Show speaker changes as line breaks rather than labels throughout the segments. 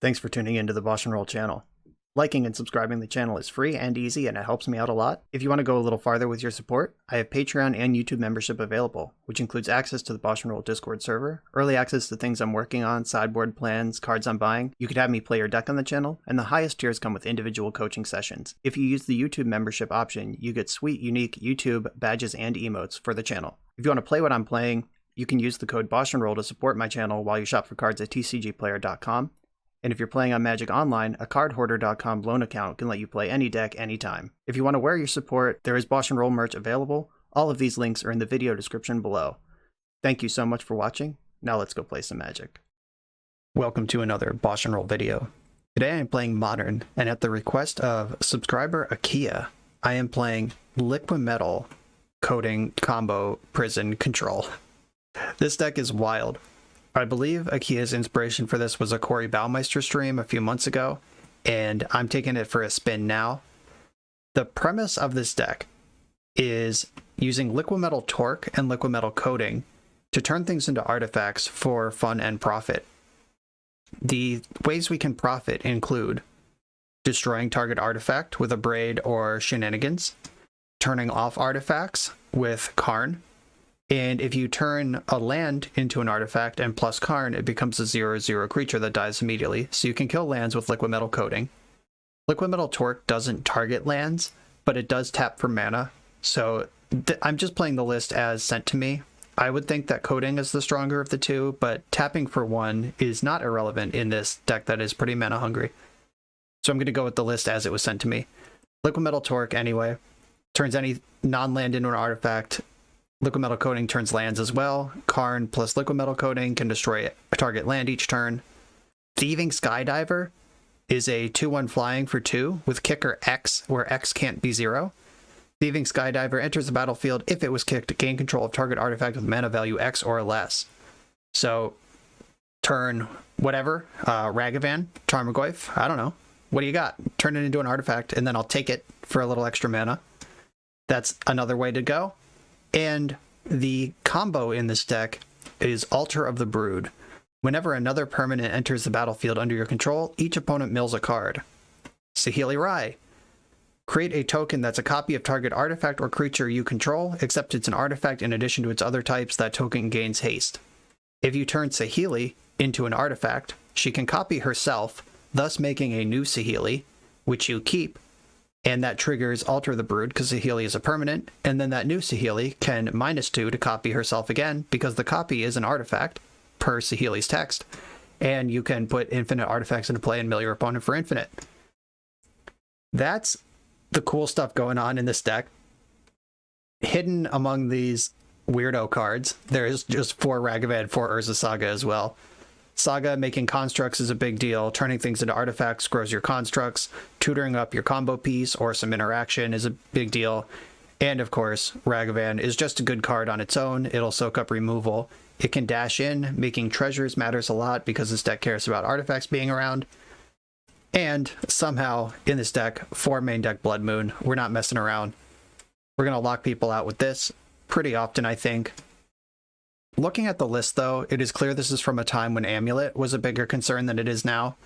Thanks for tuning into the BoshNRoll channel. Liking and subscribing the channel is free and easy, and it helps me out a lot. If you want to go a little farther with your support, I have Patreon and YouTube membership available, which includes access to the BoshNRoll Discord server, early access to things I'm working on, sideboard plans, cards I'm buying. You could have me play your deck on the channel, and the highest tiers come with individual coaching sessions. If you use the YouTube membership option, you get sweet, unique YouTube badges and emotes for the channel. If you want to play what I'm playing, you can use the code BoshNRoll to support my channel while you shop for cards at tcgplayer.com. And if you're playing on Magic Online, a cardhoarder.com loan account can let you play any deck anytime. If you want to wear your support, there is BoshNRoll merch available. All of these links are in the video description below. Thank you so much for watching. Now let's go play some Magic. Welcome to another BoshNRoll video. Today I'm playing Modern, and at the request of subscriber Akia, I am playing Liquid Metal Coding Combo Prison Control. This deck is wild. I believe Akia's inspiration for this was a Corey Baumeister stream a few months ago, and I'm taking it for a spin now. The premise of this deck is using Liquid Metal Torque and Liquid Metal Coding to turn things into artifacts for fun and profit. The ways we can profit include destroying target artifact with a Braid or Shenanigans, turning off artifacts with Karn, and if you turn a land into an artifact and plus Karn, it becomes a 0/0 creature that dies immediately, so you can kill lands with Liquid Metal Coding. Liquid Metal Torque doesn't target lands, but it does tap for mana, so I'm just playing the list as sent to me. I would think that Coding is the stronger of the two, but tapping for one is not irrelevant in this deck that is pretty mana hungry. So I'm going to go with the list as it was sent to me. Liquid Metal Torque, anyway, turns any non-land into an artifact. Liquid Metal Coding turns lands as well. Karn plus Liquid Metal Coding can destroy a target land each turn. Thieving Skydiver is a 2/1 flying for 2 with kicker X, where X can't be 0. Thieving Skydiver enters the battlefield if it was kicked to gain control of target artifact with mana value X or less. So, turn whatever, Ragavan, Tarmogoyf, I don't know. What do you got? Turn it into an artifact, and then I'll take it for a little extra mana. That's another way to go. And the combo in this deck is Altar of the Brood. Whenever another permanent enters the battlefield under your control, each opponent mills a card. Saheeli Rai. Create a token that's a copy of target artifact or creature you control, except it's an artifact in addition to its other types. That token gains haste. If you turn Saheeli into an artifact, she can copy herself, thus making a new Saheeli, which you keep, and that triggers Alter the Brood because Saheeli is a permanent, and then that new Saheeli can -2 to copy herself again because the copy is an artifact per Saheeli's text, and you can put infinite artifacts into play and mill your opponent for infinite. That's the cool stuff going on in this deck. Hidden among these weirdo cards, there's just 4 Ragavan, 4 Urza Saga as well. Saga making constructs is a big deal. Turning things into artifacts grows your constructs. Tutoring up your combo piece or some interaction is a big deal. And of course, Ragavan is just a good card on its own. It'll soak up removal. It can dash in. Making treasures matters a lot because this deck cares about artifacts being around. And somehow in this deck, 4 main deck Blood Moon. We're not messing around. We're going to lock people out with this pretty often, I think. Looking at the list, though, it is clear this is from a time when Amulet was a bigger concern than it is now.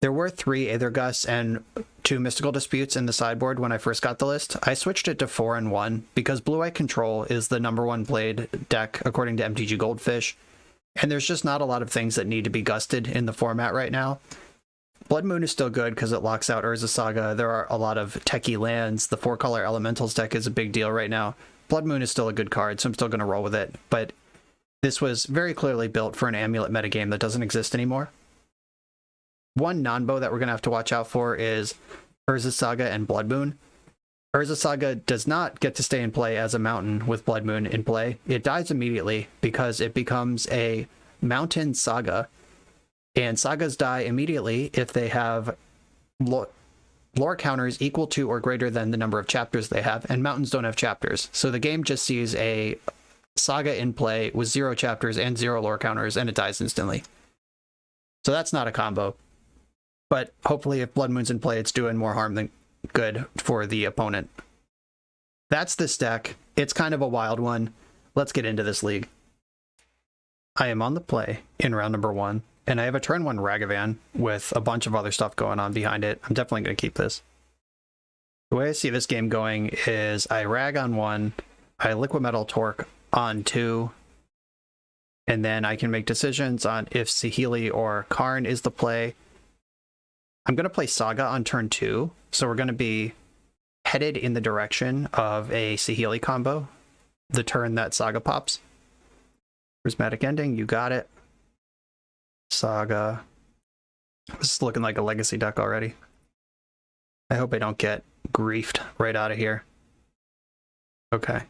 There were 3 Aethergusts and 2 Mystical Disputes in the sideboard when I first got the list. I switched it to 4 and 1 because Blue-White Control is the #1 played deck according to MTG Goldfish, and there's just not a lot of things that need to be gusted in the format right now. Blood Moon is still good because it locks out Urza Saga. There are a lot of techie lands. The 4-color Elementals deck is a big deal right now. Blood Moon is still a good card, so I'm still going to roll with it, but this was very clearly built for an Amulet metagame that doesn't exist anymore. One non-bo that we're going to have to watch out for is Urza Saga and Blood Moon. Urza Saga does not get to stay in play as a mountain with Blood Moon in play. It dies immediately because it becomes a mountain saga, and sagas die immediately if they have lore counters equal to or greater than the number of chapters they have, and mountains don't have chapters. So the game just sees a Saga in play with 0 chapters and 0 lore counters, and it dies instantly. So that's not a combo. But hopefully if Blood Moon's in play, it's doing more harm than good for the opponent. That's this deck. It's kind of a wild one. Let's get into this league. I am on the play in round number 1. and I have a turn 1 Ragavan with a bunch of other stuff going on behind it. I'm definitely going to keep this. The way I see this game going is I Rag on 1, I Liquid Metal Torque on 2, and then I can make decisions on if Saheeli or Karn is the play. I'm going to play Saga on turn 2, so we're going to be headed in the direction of a Saheeli combo the turn that Saga pops. Prismatic Ending, you got it. Saga. This is looking like a legacy deck already. I hope I don't get griefed right out of here. Okay,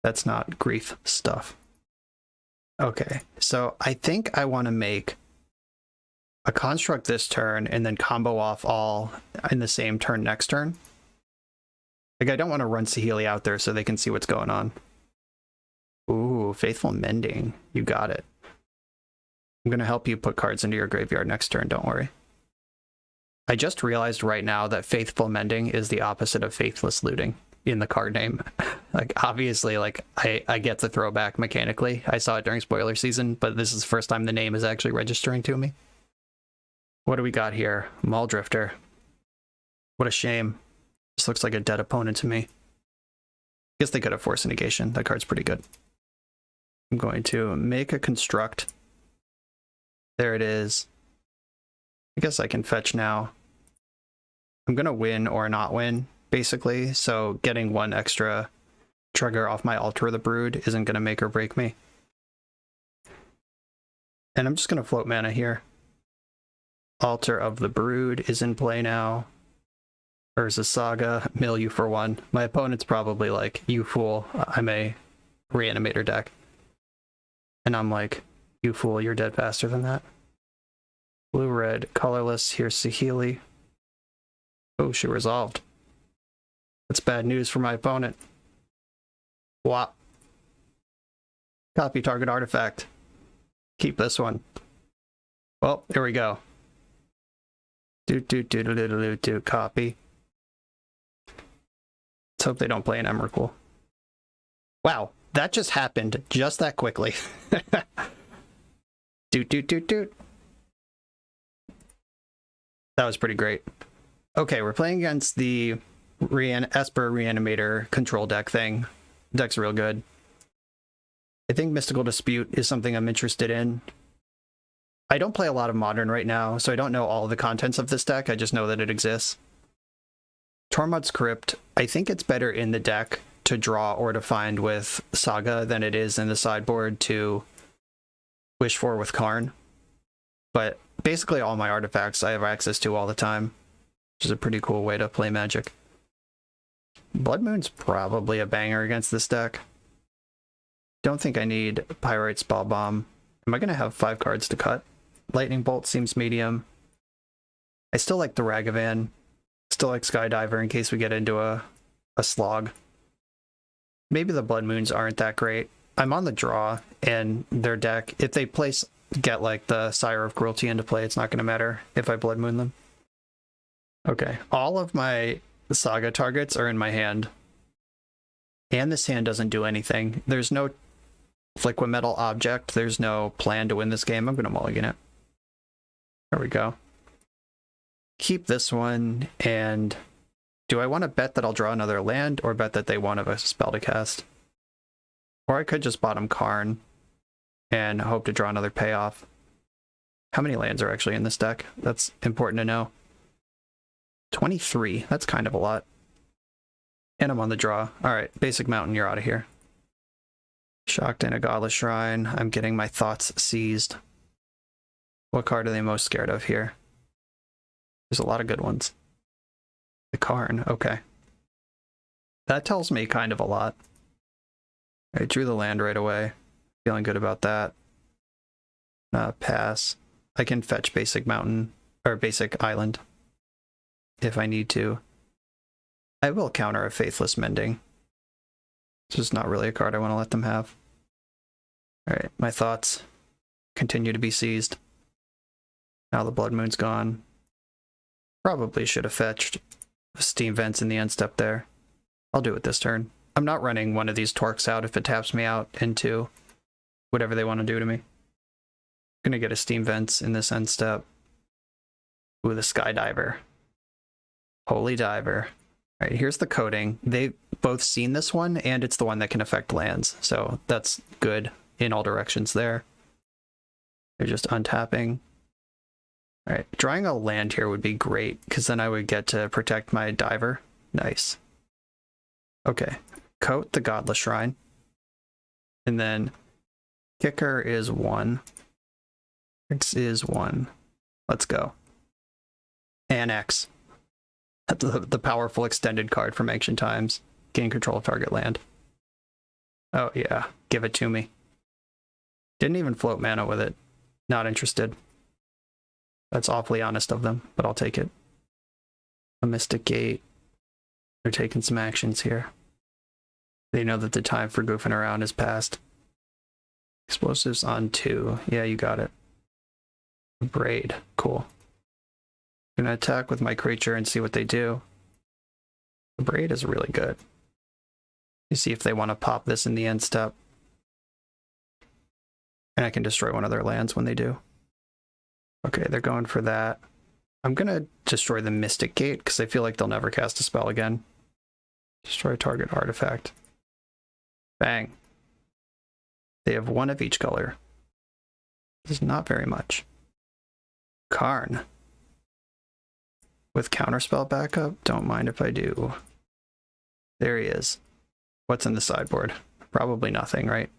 that's not grief stuff. Okay, so I think I want to make a construct this turn and then combo off all in the same turn next turn. Like, I don't want to run Saheeli out there so they can see what's going on. Ooh, Faithful Mending. You got it. I'm going to help you put cards into your graveyard next turn, don't worry. I just realized right now that Faithful Mending is the opposite of Faithless Looting in the card name. Like, obviously, like, I get the throwback mechanically. I saw it during spoiler season, but this is the first time the name is actually registering to me. What do we got here? Maul Drifter. What a shame. This looks like a dead opponent to me. Guess they could have Force Negation. That card's pretty good. I'm going to make a construct. There it is. I guess I can fetch now. I'm going to win or not win, basically. So getting one extra trigger off my Altar of the Brood isn't going to make or break me. And I'm just going to float mana here. Altar of the Brood is in play now. Urza Saga, mill you for 1. My opponent's probably like, you fool, I'm a Reanimator deck. And I'm like, you fool, you're dead faster than that. Blue-red, colorless, here's Saheeli. Oh, she resolved. That's bad news for my opponent. Wop. Copy target artifact. Keep this one. Well, here we go. Do, copy. Let's hope they don't play an Emrakul. Wow, that just happened just that quickly. Doot. That was pretty great. Okay, we're playing against the Esper Reanimator control deck thing. Deck's real good. I think Mystical Dispute is something I'm interested in. I don't play a lot of Modern right now, so I don't know all the contents of this deck. I just know that it exists. Tormod's Crypt, I think it's better in the deck to draw or to find with Saga than it is in the sideboard to wish for with Karn. But basically all my artifacts I have access to all the time, which is a pretty cool way to play Magic. Blood Moon's probably a banger against this deck. Don't think I need Pyrite Spell Bomb. Am I going to have 5 cards to cut? Lightning Bolt seems medium. I still like the Ragavan. Still like Skydiver in case we get into a slog. Maybe the Blood Moons aren't that great. I'm on the draw, and their deck, if they get like the Sire of Cruelty into play, it's not going to matter if I Blood Moon them. Okay, all of my Saga targets are in my hand. And this hand doesn't do anything. There's no Liquid Metal object. There's no plan to win this game. I'm going to mulligan it. There we go. Keep this one, and do I want to bet that I'll draw another land, or bet that they won't have a spell to cast? Or I could just bottom Karn and hope to draw another payoff. How many lands are actually in this deck? That's important to know. 23. That's kind of a lot. And I'm on the draw. Alright, Basic Mountain, you're out of here. Shocked in a Godless Shrine. I'm getting my thoughts seized. What card are they most scared of here? There's a lot of good ones. The Karn, okay. That tells me kind of a lot. I drew the land right away. Feeling good about that. Pass. I can fetch Basic Mountain, or Basic Island, if I need to. I will counter a Faithless Mending. It's just not really a card I want to let them have. Alright, my thoughts continue to be seized. Now the Blood Moon's gone. Probably should have fetched Steam Vents in the end step there. I'll do it this turn. I'm not running one of these Torques out if it taps me out into whatever they want to do to me. Gonna get a Steam Vents in this end step. Ooh, the Skydiver. Holy Diver. All right, here's the coding. They've both seen this one, and it's the one that can affect lands, so that's good in all directions there. They're just untapping. All right, drawing a land here would be great, because then I would get to protect my Diver. Nice. Okay, coat the Godless Shrine. And then kicker is 1. X is 1. Let's go. Annex. The powerful extended card from Ancient Times. Gain control of target land. Oh yeah, give it to me. Didn't even float mana with it. Not interested. That's awfully honest of them, but I'll take it. A Mystic Gate. They're taking some actions here. They know that the time for goofing around is past. Explosives on 2. Yeah, you got it. Braid. Cool. I'm gonna attack with my creature and see what they do. The Braid is really good. You see if they want to pop this in the end step. And I can destroy one of their lands when they do. Okay, they're going for that. I'm gonna destroy the Mystic Gate because I feel like they'll never cast a spell again. Destroy target artifact. Bang. They have 1 of each color. This is not very much. Karn. With counterspell backup? Don't mind if I do. There he is. What's in the sideboard? Probably nothing, right?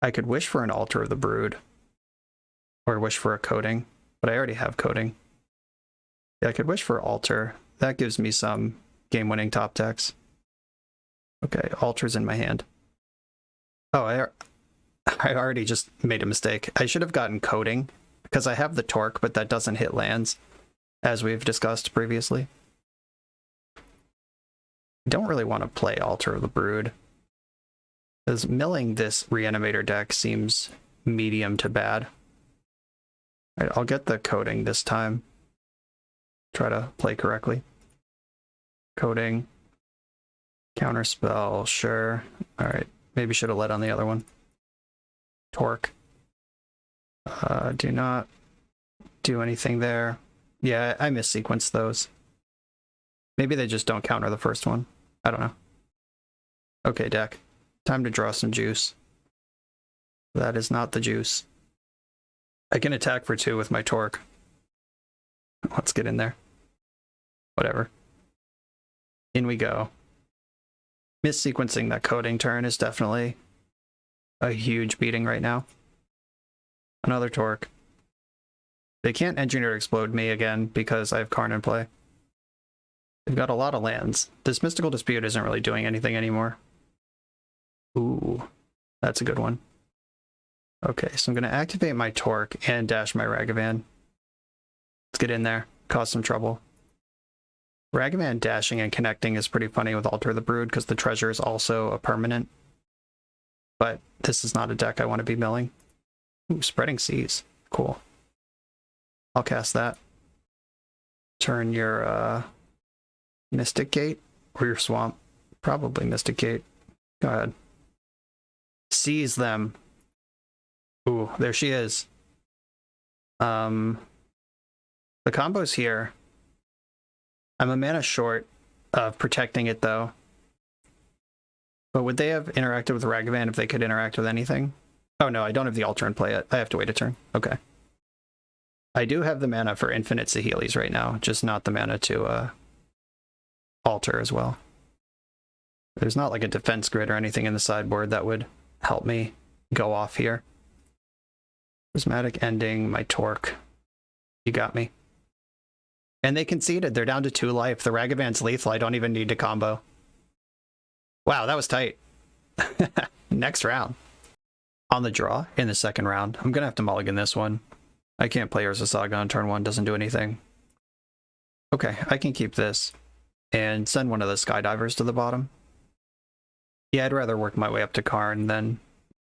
I could wish for an Altar of the Brood. Or wish for a Coating, but I already have Coating. Yeah, I could wish for Altar. That gives me some game-winning top decks. Okay, Altar's in my hand. Oh, I already just made a mistake. I should have gotten Coating, because I have the Torque, but that doesn't hit lands, as we've discussed previously. I don't really want to play Altar of the Brood, because milling this Reanimator deck seems medium to bad. All right, I'll get the Coating this time. Try to play correctly. Coating. Counterspell, sure. Alright, maybe should have led on the other one. Torque. Do not do anything there. Yeah, I missequenced those. Maybe they just don't counter the first one. I don't know. Okay, deck. Time to draw some juice. That is not the juice. I can attack for 2 with my Torque. Let's get in there. Whatever. In we go. Missequencing that Coating turn is definitely a huge beating right now. Another Torque. They can't Engineer Explode me again because I have Karn in play. They've got a lot of lands. This Mystical Dispute isn't really doing anything anymore. Ooh, that's a good one. Okay, so I'm going to activate my Torque and dash my Ragavan. Let's get in there, cause some trouble. Ragavan dashing and connecting is pretty funny with Altar of the Brood because the treasure is also a permanent. But this is not a deck I want to be milling. Ooh, Spreading Seas. Cool. I'll cast that. Turn your Mystic Gate or your Swamp. Probably Mystic Gate. Go ahead. Seize them. Ooh, there she is. The combo's here. I'm a mana short of protecting it, though. But would they have interacted with Ragavan if they could interact with anything? Oh, no, I don't have the Altar in play yet. I have to wait a turn. Okay. I do have the mana for infinite Saheelis right now, just not the mana to Altar as well. There's not like a defense grid or anything in the sideboard that would help me go off here. Prismatic Ending, my Torque. You got me. And they conceded. They're down to 2 life. The Ragavan's lethal. I don't even need to combo. Wow, that was tight. Next round. On the draw in the second round. I'm going to have to mulligan this one. I can't play Urza Saga on turn 1. Doesn't do anything. Okay, I can keep this. And send one of the Skydivers to the bottom. Yeah, I'd rather work my way up to Karn than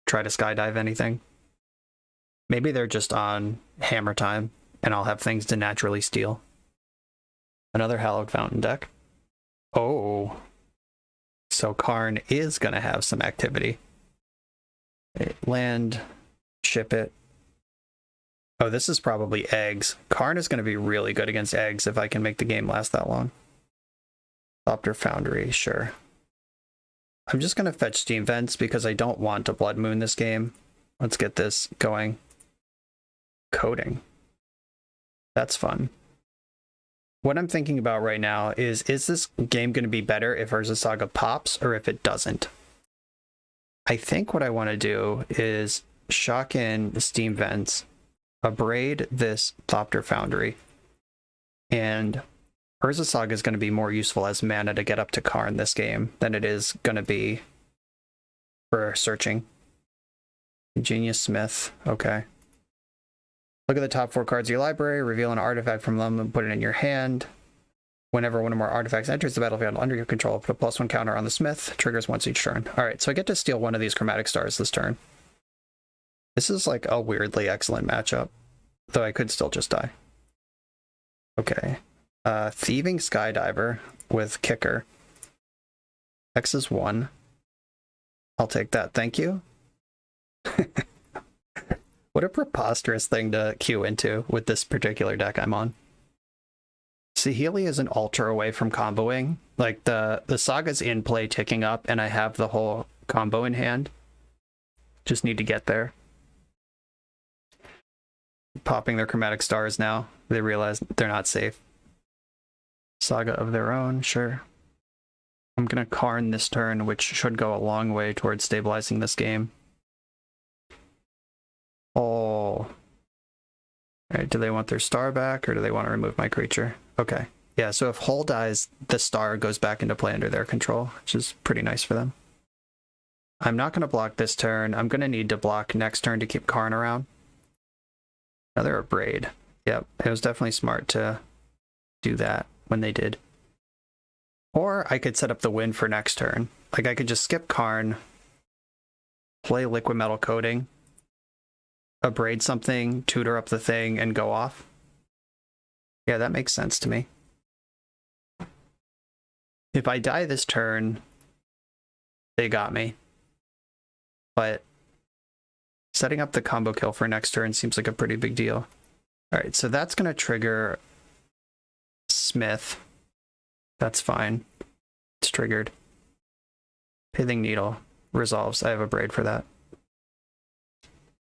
try to skydive anything. Maybe they're just on hammer time, and I'll have things to naturally steal. Another Hallowed Fountain deck. Oh. So Karn is going to have some activity. Land, ship it. Oh, this is probably eggs. Karn is going to be really good against eggs if I can make the game last that long. Opter Foundry, sure. I'm just going to fetch Steam Vents because I don't want to Blood Moon this game. Let's get this going. Coding. That's fun. What I'm thinking about right now is this game going to be better if Urza Saga pops or if it doesn't? I think what I want to do is shock in Steam Vents, abrade this Thopter Foundry, and Urza Saga is going to be more useful as mana to get up to Karn this game than it is going to be for searching. Ingenious Smith, okay. Look at the top 4 cards of your library, reveal an artifact from them and put it in your hand. Whenever one or more artifacts enters the battlefield under your control, put a +1 counter on the Smith, triggers once each turn. Alright, so I get to steal one of these chromatic stars this turn. This is like a weirdly excellent matchup, though I could still just die. Okay. Thieving Skydiver with Kicker. X is 1. I'll take that, thank you. What a preposterous thing to queue into with this particular deck I'm on. Saheeli is an ultra away from comboing. Like, the Saga's in play ticking up, and I have the whole combo in hand. Just need to get there. Popping their chromatic stars now. They realize they're not safe. Saga of their own, sure. I'm gonna Karn this turn, which should go a long way towards stabilizing this game. Oh. Alright, do they want their star back, or do they want to remove my creature? Okay. Yeah, so if Hull dies, the star goes back into play under their control, which is pretty nice for them. I'm not going to block this turn. I'm going to need to block next turn to keep Karn around. Another Abrade. Yep, it was definitely smart to do that when they did. Or I could set up the win for next turn. Like, I could just skip Karn, play Liquid Metal Coating, Abrade something, tutor up the thing, and go off. Yeah, that makes sense to me. If I die this turn, they got me. But setting up the combo kill for next turn seems like a pretty big deal. Alright, so that's going to trigger Smith. That's fine. It's triggered. Pithing Needle resolves. I have a braid for that.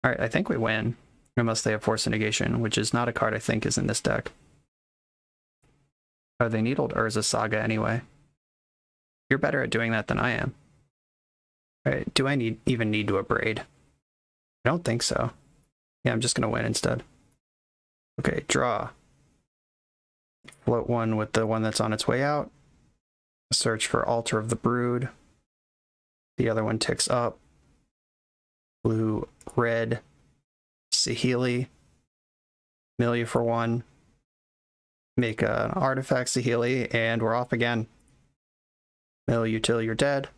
Alright, I think we win. Unless they have Force of Negation, which is not a card I think is in this deck. Oh, they needled Urza Saga anyway. You're better at doing that than I am. Alright, do I even need to Abrade? I don't think so. Yeah, I'm just gonna win instead. Okay, draw. Float one with the one that's on its way out. Search for Altar of the Brood. The other one ticks up. Blue, red. Saheeli. Mill you for 1. Make an artifact Saheeli, and we're off again. Mill you till you're dead.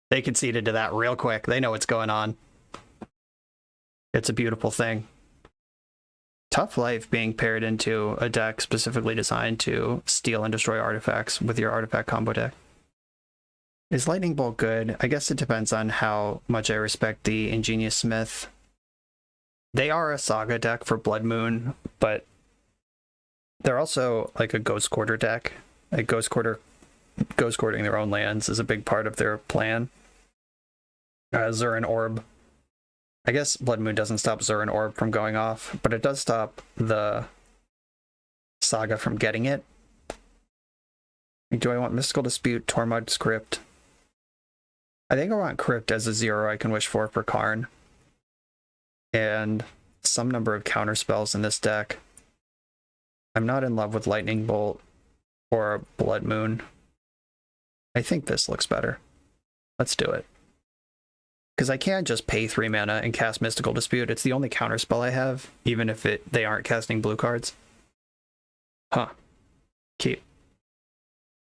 They conceded to that real quick. They know what's going on. It's a beautiful thing. Tough life being paired into a deck specifically designed to steal and destroy artifacts with your artifact combo deck. Is Lightning Bolt good? I guess it depends on how much I respect the Ingenious Smith. They are a Saga deck for Blood Moon, but they're also like a Ghost Quarter deck. Like Ghost Quartering their own lands is a big part of their plan. Zurin Orb. I guess Blood Moon doesn't stop Zurin Orb from going off, but it does stop the Saga from getting it. Do I want Mystical Dispute, Tormod's Crypt? I think I want Crypt as a 0 I can wish for Karn. And some number of counter spells in this deck. I'm not in love with Lightning Bolt or Blood Moon. I think this looks better. Let's do it. Because I can just pay 3 mana and cast Mystical Dispute. It's the only counter spell I have, even if they aren't casting blue cards. Huh. Keep.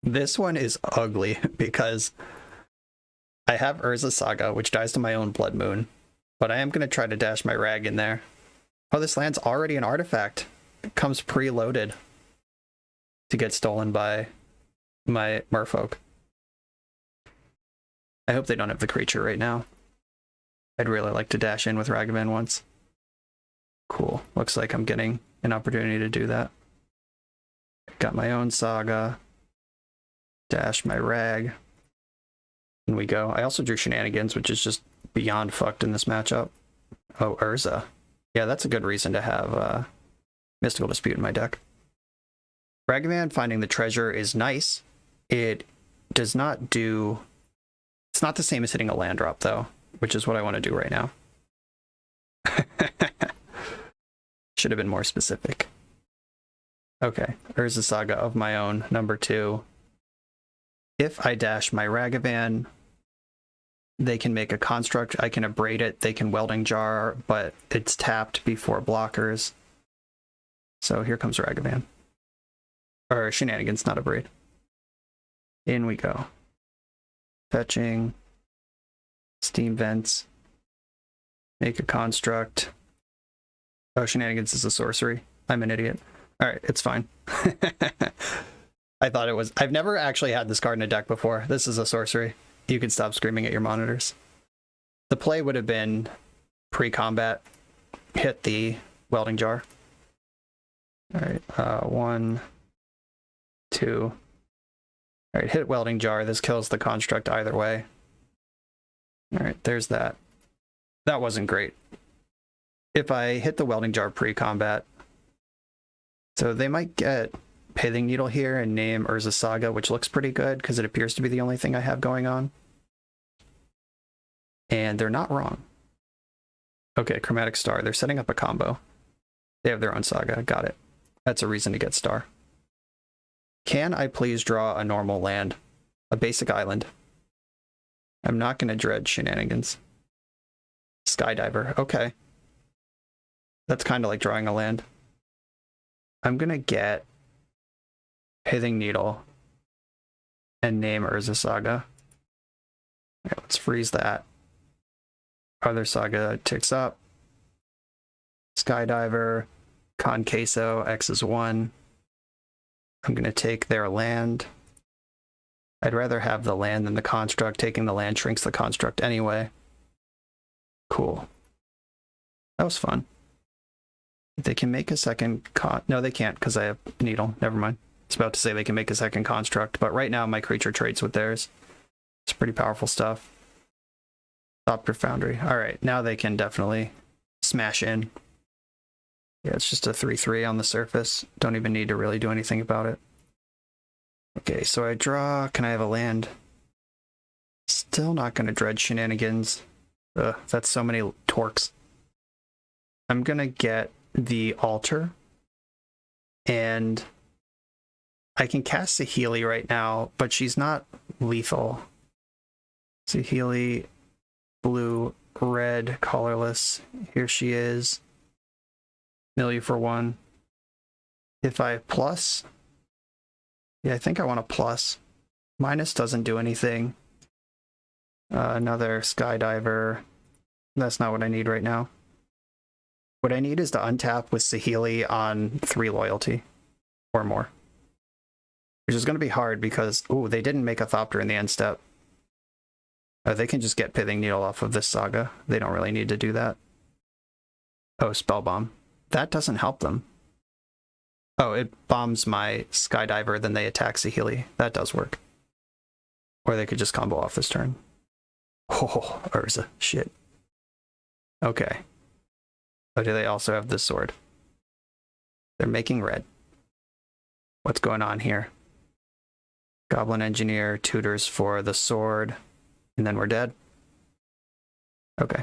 This one is ugly because I have Urza Saga, which dies to my own Blood Moon, but I am going to try to dash my Rag in there. Oh, this land's already an artifact. It comes preloaded to get stolen by my merfolk. I hope they don't have the creature right now. I'd really like to dash in with Ragavan once. Cool. Looks like I'm getting an opportunity to do that. Got my own Saga. Dash my Rag. And we go. I also drew Shenanigans, which is just beyond fucked in this matchup. Oh, Urza. Yeah, that's a good reason to have Mystical Dispute in my deck. Ragavan finding the treasure is nice. It does not do... It's not the same as hitting a land drop, though, which is what I want to do right now. Should have been more specific. Okay, Urza Saga of my own, number 2. If I dash my Ragavan, they can make a construct. I can abrade it. They can Welding Jar, but it's tapped before blockers. So here comes Ragavan. Or Shenanigans, not abrade. In we go. Fetching. Steam Vents. Make a construct. Oh, Shenanigans is a sorcery. I'm an idiot. Alright, it's fine. I thought it was... I've never actually had this card in a deck before. This is a sorcery. You can stop screaming at your monitors. The play would have been pre-combat. Hit the Welding Jar. Alright, 1, 2. Alright, hit Welding Jar. This kills the construct either way. Alright, there's that. That wasn't great. If I hit the Welding Jar pre-combat... So they might get Pithing Needle here and name Urza Saga, which looks pretty good because it appears to be the only thing I have going on. And they're not wrong. Okay, Chromatic Star. They're setting up a combo. They have their own Saga. Got it. That's a reason to get Star. Can I please draw a normal land? A basic island. I'm not going to dread Shenanigans. Skydiver. Okay. That's kind of like drawing a land. I'm going to get Pithing Needle and name Urza Saga. Okay, let's freeze that. Other Saga ticks up. Skydiver, Con Queso, X is 1. I'm going to take their land. I'd rather have the land than the construct. Taking the land shrinks the construct anyway. Cool. That was fun. They can make a second no, they can't because I have Needle. Never mind. I was about to say they can make a second construct, but right now my creature trades with theirs. It's pretty powerful stuff. Stop your Foundry. Alright, now they can definitely smash in. Yeah, it's just a 3/3 on the surface. Don't even need to really do anything about it. Okay, so I draw. Can I have a land? Still not going to dread Shenanigans. Ugh, that's so many torques. I'm going to get the Altar. And I can cast Saheeli right now, but she's not lethal. Saheeli, blue, red, colorless. Here she is. Mill you for 1. If I plus... Yeah, I think I want a plus. Minus doesn't do anything. Another Skydiver. That's not what I need right now. What I need is to untap with Saheeli on 3 loyalty. Or more. Which is going to be hard because... Ooh, they didn't make a Thopter in the end step. They can just get Pithing Needle off of this Saga. They don't really need to do that. Oh, Spell Bomb. That doesn't help them. Oh, it bombs my Skydiver, then they attack Saheeli. That does work. Or they could just combo off this turn. Oh, Urza. Shit. Okay. Oh, do they also have this sword? They're making red. What's going on here? Goblin Engineer tutors for the sword, and then we're dead. Okay.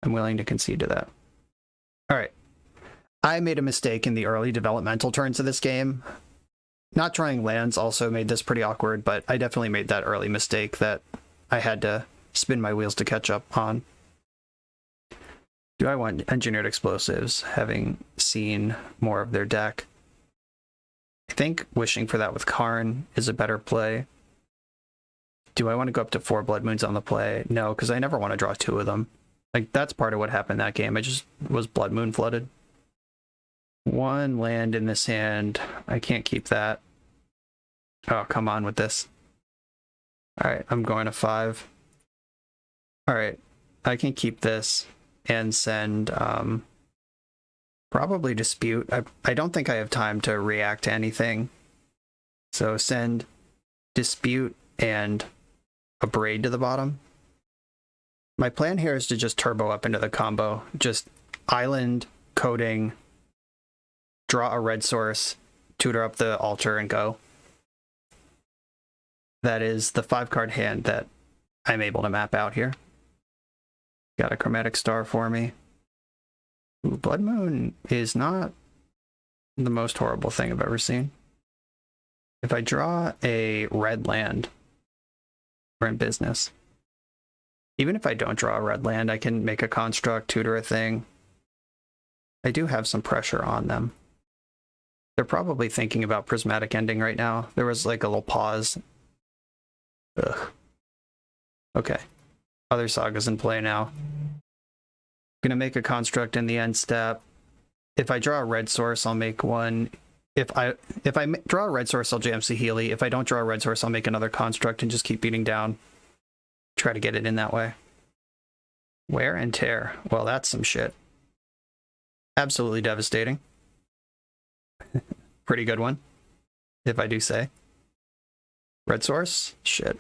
I'm willing to concede to that. Alright. I made a mistake in the early developmental turns of this game. Not drawing lands also made this pretty awkward, but I definitely made that early mistake that I had to spin my wheels to catch up on. Do I want Engineered Explosives, having seen more of their deck? I think wishing for that with Karn is a better play. Do I want to go up to 4 Blood Moons on the play? No, because I never want to draw 2 of them. Like, that's part of what happened that game. I just was Blood Moon flooded. 1 land in this hand. I can't keep that. Oh, come on with this. Alright, I'm going to 5. Alright, I can keep this and send Probably Dispute. I don't think I have time to react to anything. So send Dispute and a Braid to the bottom. My plan here is to just turbo up into the combo. Just island, coding, draw a red source, tutor up the altar, and go. That is the 5-card hand that I'm able to map out here. Got a Chromatic Star for me. Ooh, Blood Moon is not the most horrible thing I've ever seen. If I draw a red land, we're in business. Even if I don't draw a red land, I can make a construct, tutor a thing. I do have some pressure on them. They're probably thinking about Prismatic Ending right now. There was like a little pause. Ugh. Okay. Other Saga's in play now. Gonna make a construct in the end step. If I draw a red source, I'll make one. If I draw a red source, I'll jam Saheeli. If I don't draw a red source, I'll make another construct and just keep beating down. Try to get it in that way. Wear and Tear. Well, that's some shit. Absolutely devastating. Pretty good one, if I do say. Red source? Shit.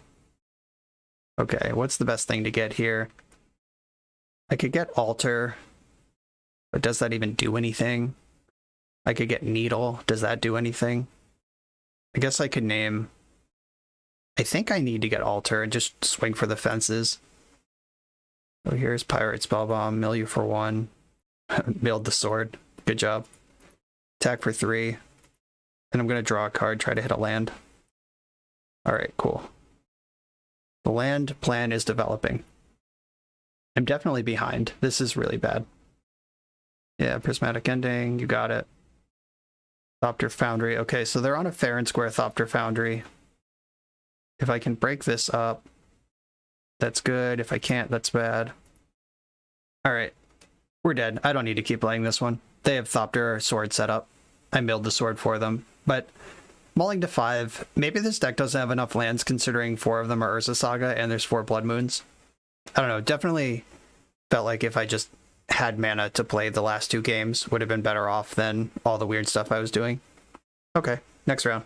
Okay, what's the best thing to get here? I could get Altar, but does that even do anything? I could get Needle. Does that do anything? I guess I could name... I think I need to get Altar and just swing for the fences. So here's Pirate Spellbomb, mill you for 1. Milled the sword. Good job. Attack for 3. And I'm going to draw a card, try to hit a land. Alright, cool. The land plan is developing. I'm definitely behind. This is really bad. Yeah, Prismatic Ending, you got it. Thopter Foundry. Okay, so they're on a fair and square Thopter Foundry. If I can break this up, that's good. If I can't, that's bad. Alright, we're dead. I don't need to keep playing this one. They have Thopter sword set up. I milled the sword for them. But mulling to 5, maybe this deck doesn't have enough lands considering 4 of them are Urza Saga and there's 4 Blood Moons. I don't know, definitely felt like if I just had mana to play the last 2 games, would have been better off than all the weird stuff I was doing. Okay, next round.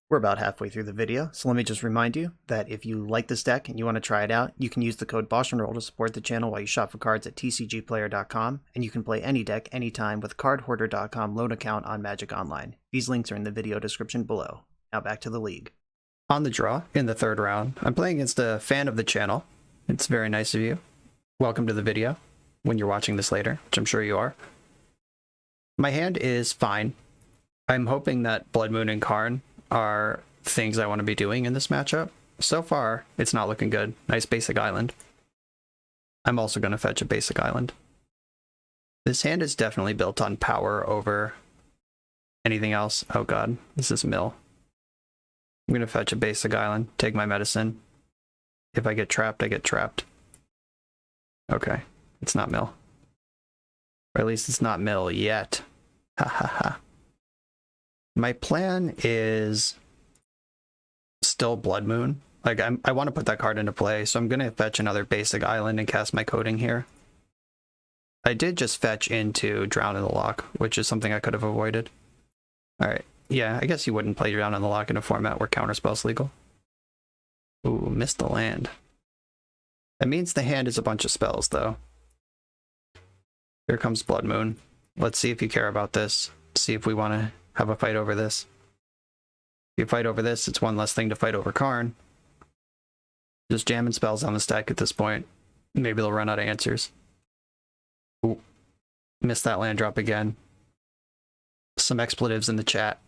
We're about halfway through the video, so let me just remind you that if you like this deck and you want to try it out, you can use the code BoshNRoll to support the channel while you shop for cards at tcgplayer.com, and you can play any deck anytime with cardhoarder.com loan account on Magic Online. These links are in the video description below. Now back to the league. On the draw, in the 3rd round, I'm playing against a fan of the channel. It's very nice of you. Welcome to the video, when you're watching this later, which I'm sure you are. My hand is fine. I'm hoping that Blood Moon and Karn are things I want to be doing in this matchup. So far, it's not looking good. Nice basic island. I'm also going to fetch a basic island. This hand is definitely built on power over anything else. Oh god, this is mill. I'm going to fetch a basic island, take my medicine. If I get trapped, I get trapped. Okay, it's not mill. Or at least it's not mill yet. Ha ha ha. My plan is still Blood Moon. Like, I want to put that card into play, so I'm going to fetch another basic island and cast my coding here. I did just fetch into Drown in the Loch, which is something I could have avoided. Alright, yeah, I guess you wouldn't play Drown in the Loch in a format where Counterspell's legal. Ooh, missed the land. That means the hand is a bunch of spells, though. Here comes Blood Moon. Let's see if you care about this. See if we want to have a fight over this. If you fight over this, it's one less thing to fight over Karn. Just jamming spells on the stack at this point. Maybe they'll run out of answers. Ooh. Missed that land drop again. Some expletives in the chat.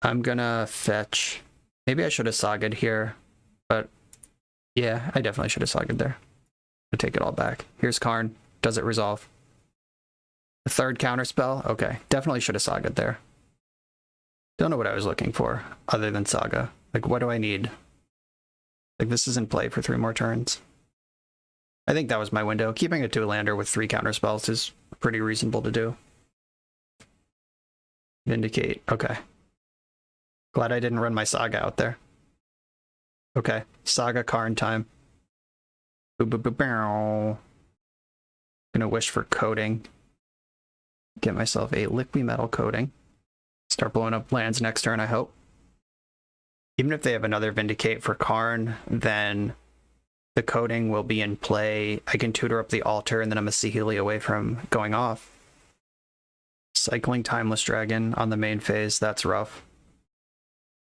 I'm gonna fetch... Maybe I should have Saga'd here, but yeah, I definitely should have Saga'd there. I'll take it all back. Here's Karn. Does it resolve? A 3rd counterspell? Okay, definitely should have Saga'd there. Don't know what I was looking for, other than Saga. Like, what do I need? Like, this is in play for 3 more turns. I think that was my window. Keeping a 2-lander with 3 counterspells is pretty reasonable to do. Vindicate. Okay. Glad I didn't run my Saga out there. Okay, Saga Karn time. Gonna wish for coding. Get myself a liquid metal coating. Start blowing up lands next turn, I hope. Even if they have another Vindicate for Karn, then the coating will be in play. I can tutor up the altar, and then I'm a Saheeli away from going off. Cycling Timeless Dragon on the main phase, that's rough.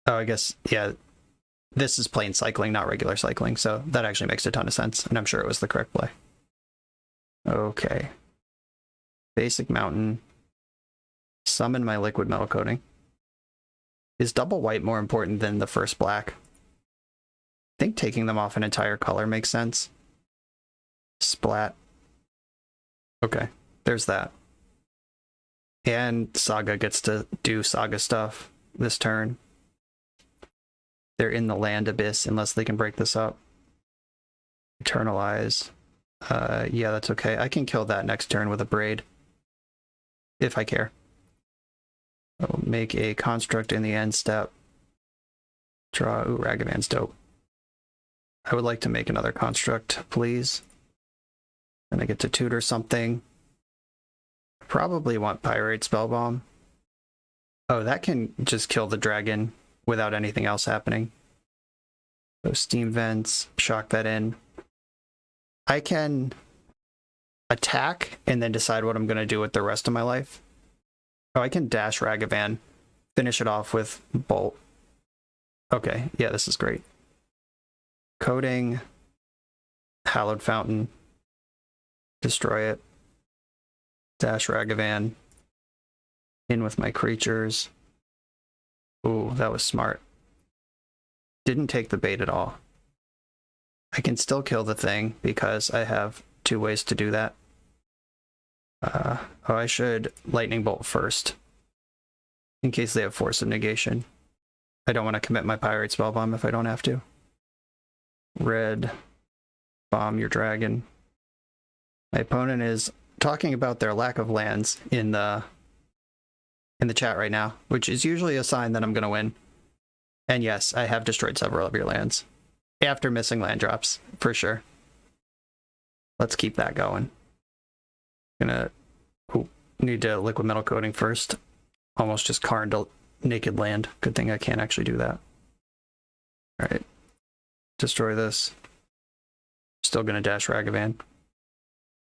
Oh, I guess, yeah, this is plain cycling, not regular cycling, so that actually makes a ton of sense, and I'm sure it was the correct play. Okay. Basic Mountain. Summon my liquid metal coating. Is double white more important than the first black? I think taking them off an entire color makes sense. Splat. Okay, there's that. And Saga gets to do Saga stuff this turn. They're in the land abyss unless they can break this up. Eternalize. Yeah, that's okay. I can kill that next turn with a braid. If I care. I'll make a construct in the end step. Draw. Ooh, Ragavan's dope. I would like to make another construct, please. And I get to tutor something. Probably want Pyrite Spellbomb. Oh, that can just kill the dragon without anything else happening. So Steam Vents, shock that in. I can attack and then decide what I'm going to do with the rest of my life. Oh, I can dash Ragavan, finish it off with Bolt. Okay, yeah, this is great. Coating, Hallowed Fountain, destroy it. Dash Ragavan, in with my creatures. Ooh, that was smart. Didn't take the bait at all. I can still kill the thing because I have 2 ways to do that. Oh, I should Lightning Bolt first, in case they have Force of Negation. I don't want to commit my Pyrite Spellbomb if I don't have to. Red, bomb your dragon. My opponent is talking about their lack of lands in the chat right now, which is usually a sign that I'm going to win. And yes, I have destroyed several of your lands. After missing land drops, for sure. Let's keep that going. Gonna need to liquid metal coating first. Almost just Karn to naked land. Good thing I can't actually do that. Alright. Destroy this. Still gonna dash Ragavan.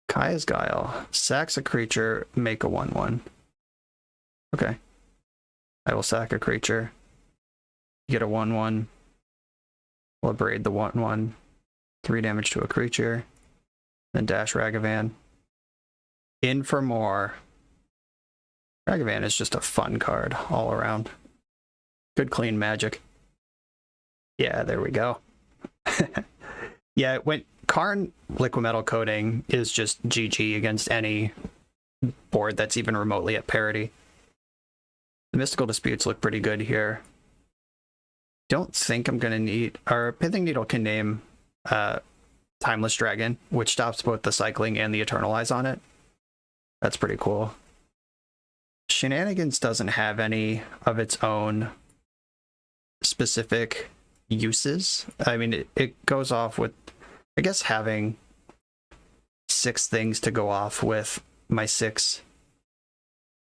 Kaya's Guile. Sacks a creature, make a 1/1. Okay. I will sack a creature. Get a 1/1. We'll braid the 1/1. 3 damage to a creature. Then dash Ragavan. In for more. Ragavan is just a fun card all around. Good clean magic. Yeah, there we go. Yeah, when Karn liquid metal coating is just GG against any board that's even remotely at parity. The Mystical Disputes look pretty good here. Don't think I'm gonna need... Our Pithing Needle can name Timeless Dragon, which stops both the cycling and the Eternalize on it. That's pretty cool. Shenanigans doesn't have any of its own specific uses. I mean, it goes off with, I guess, having 6 things to go off with my 6.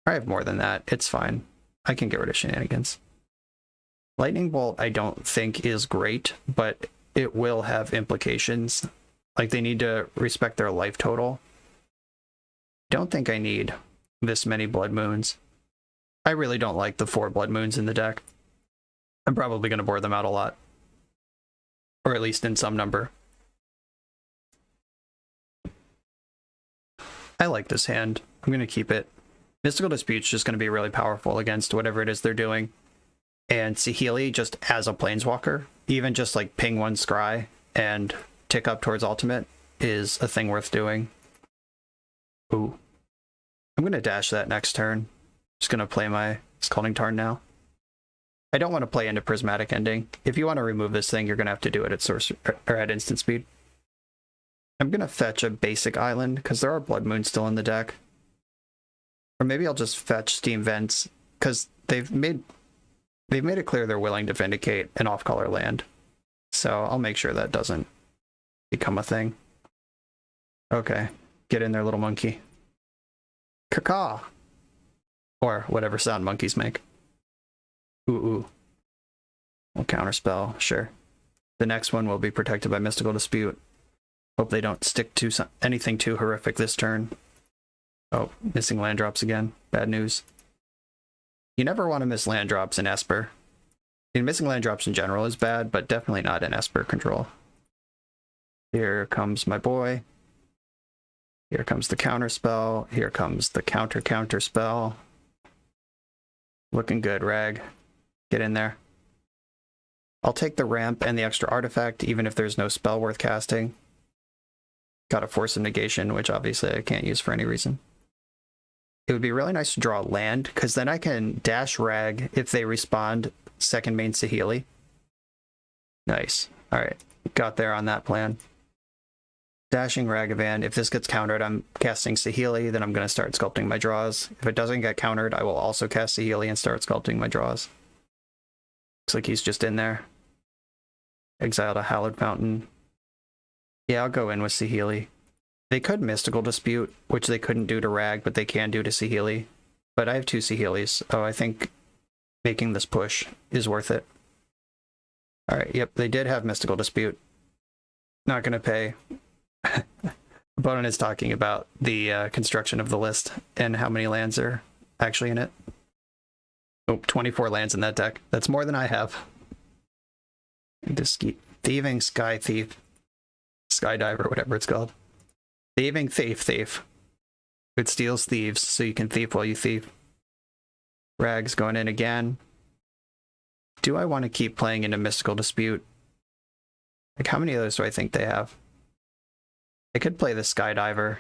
I have more than that. It's fine. I can get rid of Shenanigans. Lightning Bolt I don't think is great, but it will have implications. Like, they need to respect their life total. Don't think I need this many Blood Moons. I really don't like the 4 Blood Moons in the deck. I'm probably going to board them out a lot. Or at least in some number. I like this hand. I'm going to keep it. Mystical Dispute's just going to be really powerful against whatever it is they're doing. And Saheeli, just as a Planeswalker, even just like ping 1 Scry and tick up towards ultimate is a thing worth doing. Ooh. I'm going to dash that next turn. Just going to play my Scalding Tarn now. I don't want to play into Prismatic Ending. If you want to remove this thing, you're going to have to do it at sorcery or at instant speed. I'm going to fetch a basic island because there are Blood Moons still in the deck. Or maybe I'll just fetch Steam Vents because they've made it clear they're willing to Vindicate an off-color land. So I'll make sure that doesn't become a thing. Okay. Get in there, little monkey. Caca! Or whatever sound monkeys make. Ooh, ooh. We'll counterspell, sure. The next one will be protected by Mystical Dispute. Hope they don't stick to anything too horrific this turn. Oh, missing land drops again. Bad news. You never want to miss land drops in Esper. Missing land drops in general is bad, but definitely not in Esper control. Here comes my boy. Here comes the counter spell. Here comes the counter spell. Looking good, Rag. Get in there. I'll take the ramp and the extra artifact, even if there's no spell worth casting. Got a Force of Negation, which obviously I can't use for any reason. It would be really nice to draw land, because then I can dash Rag if they respond second main Saheeli. Nice. Alright, got there on that plan. Dashing Ragavan. If this gets countered, I'm casting Saheeli, then I'm going to start sculpting my draws. If it doesn't get countered, I will also cast Saheeli and start sculpting my draws. Looks like he's just in there. Exiled a Hallowed Fountain. Yeah, I'll go in with Saheeli. They could Mystical Dispute, which they couldn't do to Rag, but they can do to Saheeli. But I have 2 Saheelis, so I think making this push is worth it. Alright, yep, they did have Mystical Dispute. Not gonna pay. Opponent is talking about the construction of the list and how many lands are actually in it. Oh, 24 lands in that deck. That's more than I have. This Thieving Sky Thief. Skydiver, whatever it's called. Thieving Thief. It steals thieves, so you can thief while you thief. Rag's going in again. Do I want to keep playing into Mystical Dispute? Like, how many of those do I think they have? I could play the Skydiver.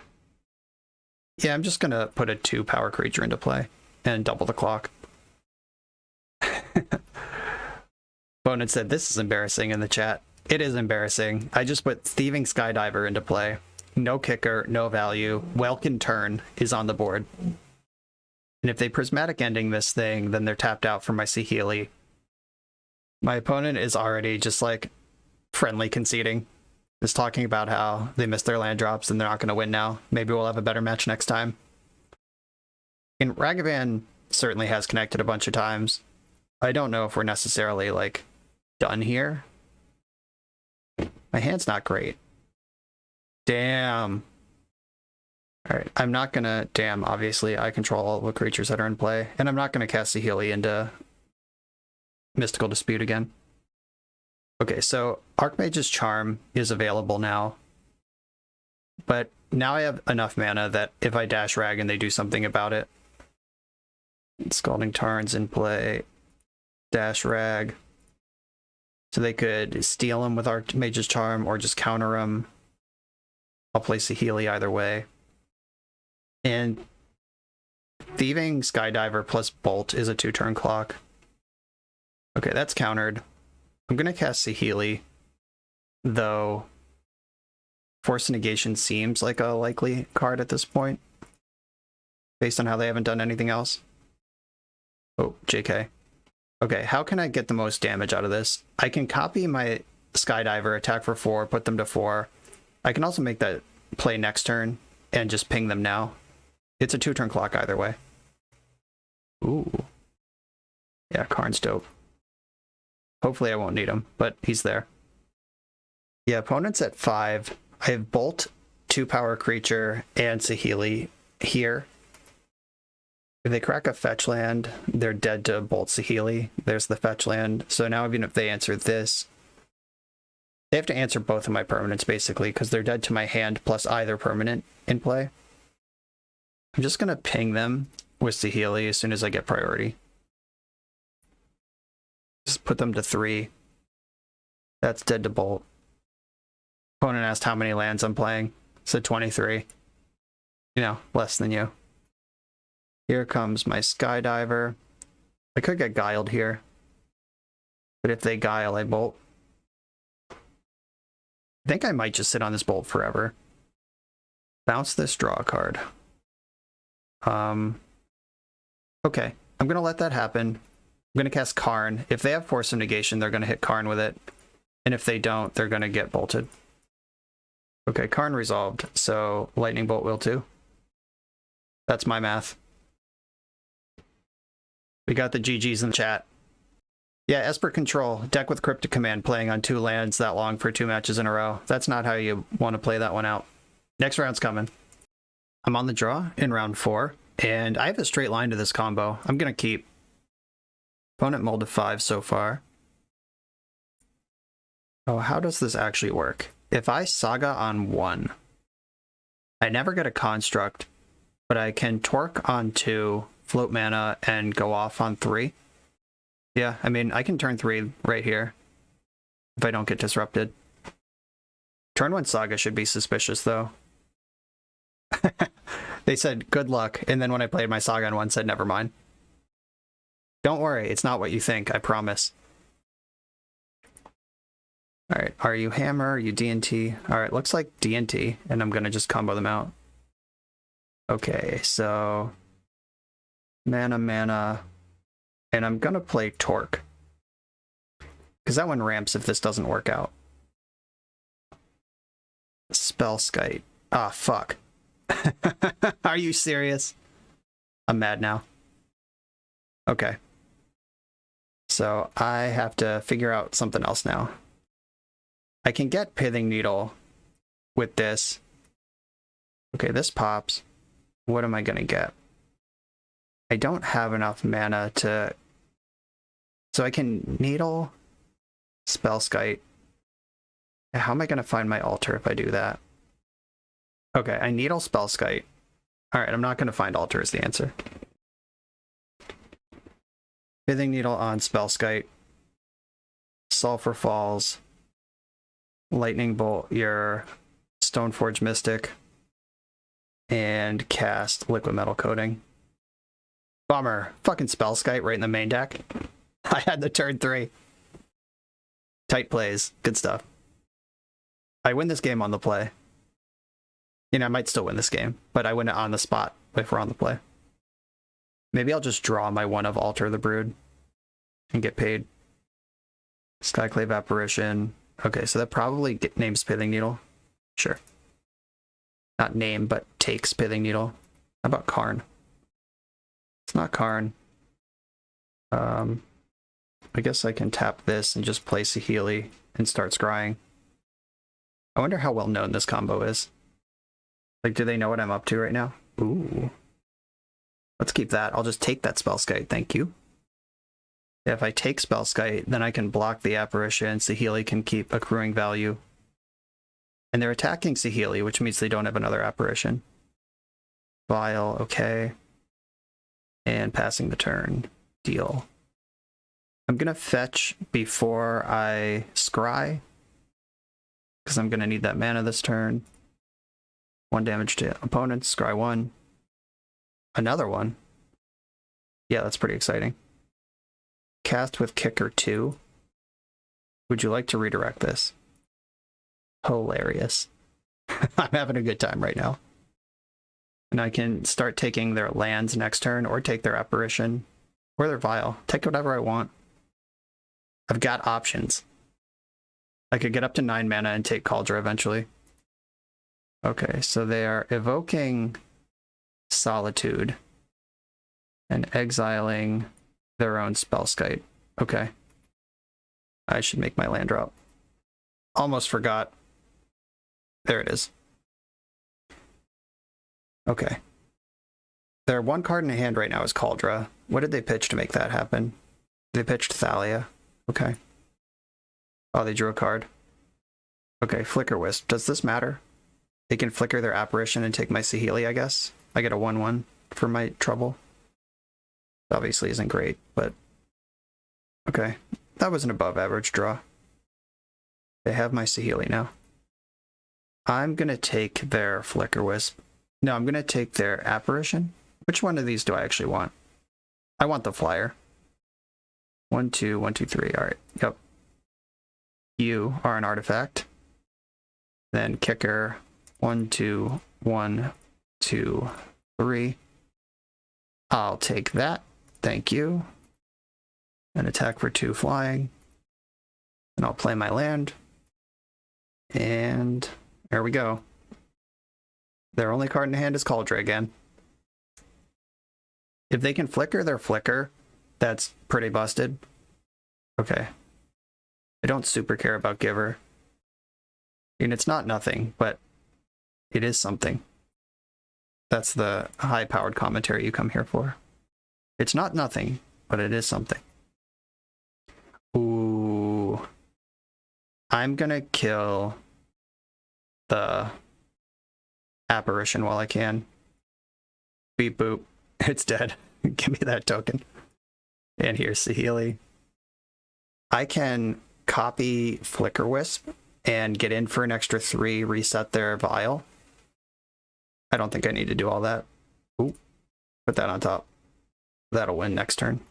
Yeah, I'm just gonna put a 2-power creature into play and double the clock. Opponent said this is embarrassing in the chat. It is embarrassing. I just put Thieving Skydiver into play. No kicker, no value. Welkin turn is on the board. And if they Prismatic Ending this thing, then they're tapped out for my Saheeli. My opponent is already just like friendly conceding. Just talking about how they missed their land drops and they're not going to win now. Maybe we'll have a better match next time. And Ragavan certainly has connected a bunch of times. I don't know if we're necessarily like done here. My hand's not great. Damn. Alright, I'm not gonna... Damn, obviously I control all the creatures that are in play. And I'm not gonna cast Saheeli into Mystical Dispute again. Okay, so Archmage's Charm is available now. But now I have enough mana that if I dash Rag and they do something about it... Scalding Tarn's in play. Dash Rag. So they could steal him with Archmage's Charm or just counter him. I'll play Saheeli either way. And Thieving Skydiver plus Bolt is a 2-turn clock. Okay, that's countered. I'm going to cast Saheeli, though Force Negation seems like a likely card at this point, based on how they haven't done anything else. Oh, JK. Okay, how can I get the most damage out of this? I can copy my Skydiver, attack for 4, put them to 4. I can also make that play next turn and just ping them now. It's a 2-turn clock either way. Ooh. Yeah, Karn's dope. Hopefully I won't need him, but he's there. Yeah, opponent's at 5. I have Bolt, 2-power creature, and Saheeli here. If they crack a fetch land, they're dead to Bolt Saheeli. There's the fetch land. So now even if they answer this, they have to answer both of my permanents basically, because they're dead to my hand plus either permanent in play. I'm just going to ping them with Saheeli as soon as I get priority. Just put them to 3. That's dead to Bolt. Opponent asked how many lands I'm playing. Said 23. You know, less than you. Here comes my Skydiver. I could get Guiled here. But if they Guile, I Bolt. I think I might just sit on this Bolt forever. Bounce this, draw a card. Okay, I'm gonna let that happen. I'm gonna cast Karn. If they have Force of Negation, they're gonna hit Karn with it. And if they don't, they're gonna get bolted. Okay, Karn resolved, so Lightning Bolt will too. That's my math. We got the GGs in the chat. Yeah, Esper Control, deck with Cryptic Command playing on 2 lands that long for 2 matches in a row. That's not how you want to play that one out. Next round's coming. I'm on the draw in round 4, and I have a straight line to this combo. I'm going to keep. Opponent mulled to 5 so far. Oh, how does this actually work? If I Saga on 1, I never get a construct, but I can torque on 2, float mana, and go off on 3. Yeah, I mean, I can turn 3 right here if I don't get disrupted. Turn 1 Saga should be suspicious, though. They said, good luck, and then when I played my Saga on 1, said, never mind. Don't worry, it's not what you think, I promise. Alright, are you Hammer? Are you D&T? Alright, looks like D&T, and I'm gonna just combo them out. Okay, so... mana, and I'm gonna play Torque. Because that one ramps if this doesn't work out. Spellskite. Ah, fuck. Are you serious? I'm mad now. Okay. So I have to figure out something else now. I can get Pithing Needle with this. Okay, this pops. What am I gonna get? I don't have enough mana to... So I can Needle, Spellskite. How am I gonna find my altar if I do that? Okay, I Needle, Spellskite. Alright, I'm not gonna find altar is the answer. Pithing Needle on Spellskite. Sulfur Falls. Lightning Bolt your Stoneforge Mystic. And cast Liquid Metal Coating. Bummer. Fucking Spellskite right in the main deck. I had the turn 3. Tight plays. Good stuff. I win this game on the play. You know, I might still win this game, but I win it on the spot if we're on the play. Maybe I'll just draw my 1 of Alter the Brood and get paid. Skyclave Apparition. Okay, so that probably names Pithing Needle. Sure. Not name, but takes Pithing Needle. How about Karn? It's not Karn. I guess I can tap this and just play Saheeli and start scrying. I wonder how well known this combo is. Like, do they know what I'm up to right now? Ooh. Let's keep that. I'll just take that Spellskite, thank you. If I take Spellskite, then I can block the Apparition. Saheeli can keep accruing value. And they're attacking Saheeli, which means they don't have another Apparition. Vial, okay. And passing the turn. Deal. I'm gonna fetch before I scry, because I'm gonna need that mana this turn. 1 damage to opponents, scry 1. Another one. Yeah, that's pretty exciting. Cast with Kicker 2. Would you like to redirect this? Hilarious. I'm having a good time right now. And I can start taking their lands next turn, or take their Apparition, or their Vial. Take whatever I want. I've got options. I could get up to 9 mana and take Kaldra eventually. Okay, so they are evoking Solitude and exiling their own Spellskite. Okay. I should make my land drop. Almost forgot. There it is. Okay. Their 1 card in hand right now is Kaldra. What did they pitch to make that happen? They pitched Thalia. Okay. Oh, they drew a card. Okay, Flicker Wisp. Does this matter? They can flicker their Apparition and take my Saheeli, I guess. I get a 1/1 for my trouble. Obviously isn't great, but... Okay. That was an above average draw. They have my Saheeli now. I'm gonna take their Flicker Wisp. No, I'm gonna take their Apparition. Which one of these do I actually want? I want the flyer. 1, 2, 1, 2, 3. Alright, yep. You are an artifact. Then Kicker. 1, 2, 1, 2, 3. I'll take that. Thank you. And attack for 2 flying. And I'll play my land. And there we go. Their only card in hand is Kaldra again. If they can flicker their flicker, That's pretty busted. Okay. I don't super care about Giver. And it's not nothing, but it is something. That's the high-powered commentary you come here for. It's not nothing, but it is something. Ooh. I'm gonna kill the apparition while I can. Beep boop. It's dead. Give me that token. And here's Saheeli. I can copy Flicker Wisp and get in for an extra 3, reset their vial. I don't think I need to do all that. Ooh. Put that on top. That'll win next turn.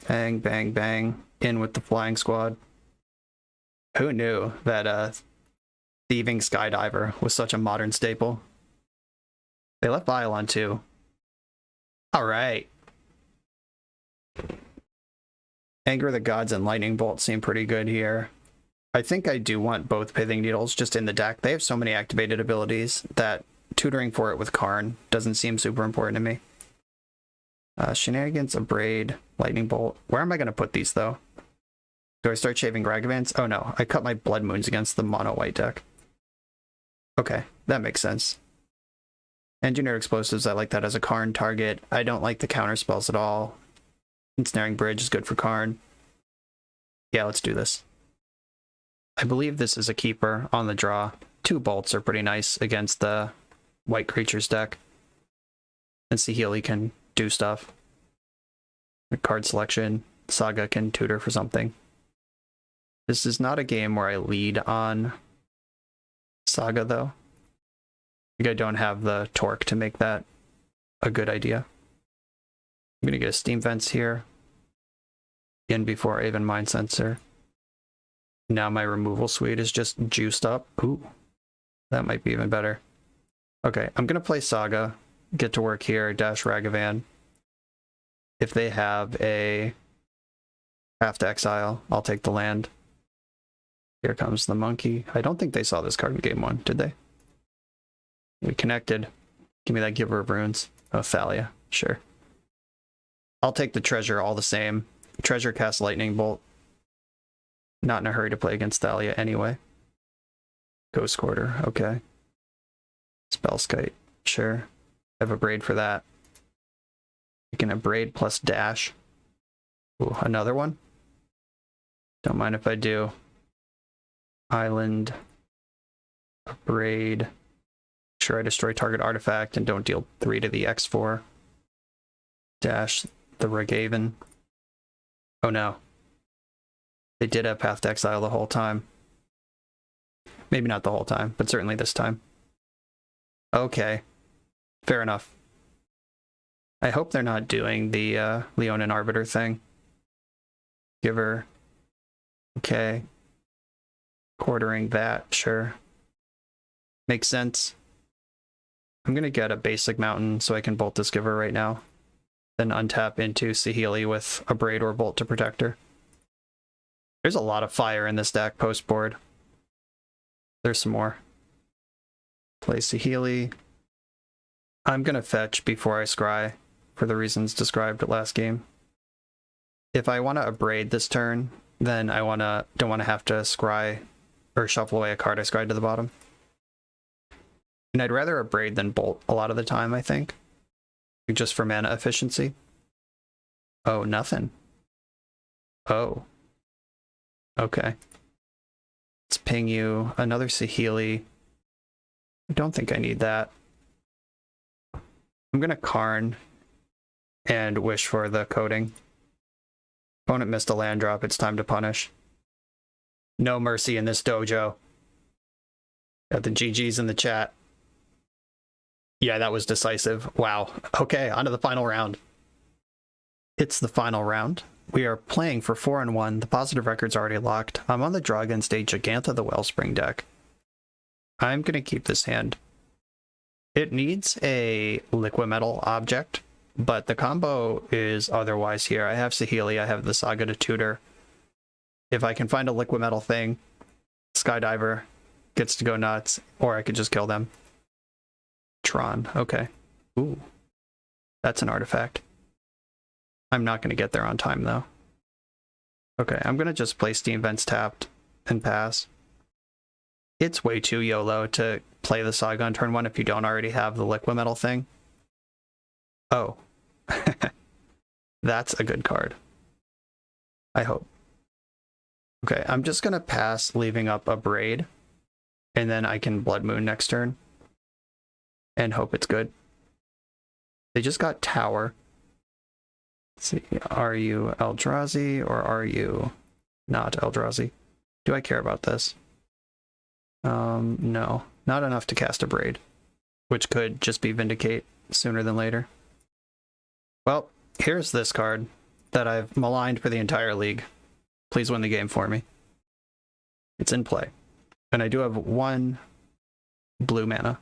Bang, bang, bang. In with the flying squad. Who knew that thieving Skydiver was such a modern staple? They left Vial on too. Alright. Anger of the Gods and Lightning Bolt seem pretty good here. I think I do want both Pithing Needles just in the deck. They have so many activated abilities that tutoring for it with Karn doesn't seem super important to me. Shenanigans, Abrade, Lightning Bolt. Where am I going to put these, though? Do I start shaving Ragavans? Oh no, I cut my Blood Moons against the mono-white deck. Okay, that makes sense. Engineer Explosives, I like that as a Karn target. I don't like the counter spells at all. Ensnaring Bridge is good for Karn. Yeah, let's do this. I believe this is a keeper on the draw. 2 bolts are pretty nice against the white creatures deck. And Saheeli can do stuff. Card selection. Saga can tutor for something. This is not a game where I lead on Saga, though. I think I don't have the torque to make that a good idea. I'm going to get a Steam Vents here. In before I even Mind Sensor. Now my removal suite is just juiced up. Ooh, that might be even better. Okay, I'm going to play Saga. Get to work here, dash Ragavan. If they have a Path to Exile, I'll take the land. Here comes the monkey. I don't think they saw this card in game 1, did they? We connected. Give me that Giver of Runes. Oh, Thalia. Sure. I'll take the treasure all the same. Treasure cast Lightning Bolt. Not in a hurry to play against Thalia anyway. Ghost Quarter. Okay. Spellskite. Sure. I have a braid for that. You can abrade plus dash. Ooh, another one? Don't mind if I do. Island. Abrade. Sure, I destroy target artifact and don't deal 3 to the X4. Dash the Ragavan. Oh no. They did have Path to Exile the whole time. Maybe not the whole time, but certainly this time. Okay. Fair enough. I hope they're not doing the Leonin Arbiter thing. Giver. Okay. Quartering that, sure. Makes sense. I'm gonna get a basic mountain so I can bolt this Giver right now. Then untap into Saheeli with a Braid or Bolt to protect her. There's a lot of fire in this deck post-board. There's some more. Play Saheeli. I'm gonna fetch before I scry, for the reasons described last game. If I want to abrade this turn, then I don't want to have to scry or shuffle away a card I scryed to the bottom. And I'd rather abrade than bolt a lot of the time, I think. Just for mana efficiency. Oh, nothing. Oh. Okay. Let's ping you another Saheeli. I don't think I need that. I'm gonna Karn and wish for the coding. Opponent missed a land drop, it's time to punish. No mercy in this dojo. Got the GGs in the chat. Yeah, that was decisive. Wow. Okay, on to the final round. It's the final round. We are playing for 4-1. The positive record's already locked. I'm on the draw against a Giganta the Wellspring deck. I'm going to keep this hand. It needs a liquid metal object, but the combo is otherwise here. I have Saheeli, I have the Saga to tutor. If I can find a liquid metal thing, Skydiver gets to go nuts, or I could just kill them. Tron, okay. Ooh, that's an artifact. I'm not going to get there on time, though. Okay, I'm going to just play Steam Vents tapped and pass. It's way too YOLO to play the Saga on turn 1 if you don't already have the Liquid Metal thing. Oh. That's a good card. I hope. Okay, I'm just going to pass, leaving up a Braid, and then I can Blood Moon next turn and hope it's good. They just got Tower. Let's see, are you Eldrazi or are you not Eldrazi? Do I care about this? No, not enough to cast a Braid, which could just be Vindicate sooner than later. Well, here's this card that I've maligned for the entire league. Please win the game for me. It's in play. And I do have 1 blue mana.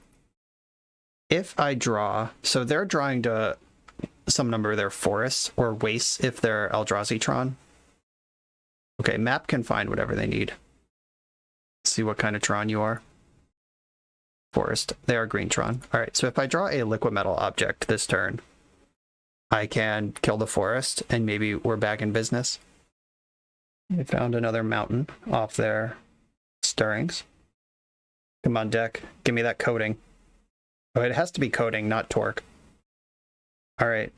If I draw, so they're drawing to some number of their forests or wastes if they're Eldrazi-tron. Okay, map can find whatever they need. Let's see what kind of Tron you are. Forest. They are green Tron. Alright, so if I draw a liquid metal object this turn, I can kill the forest and maybe we're back in business. I found another mountain off their stirrings. Come on, deck. Give me that coating. Oh, it has to be coating, not torque. Alright.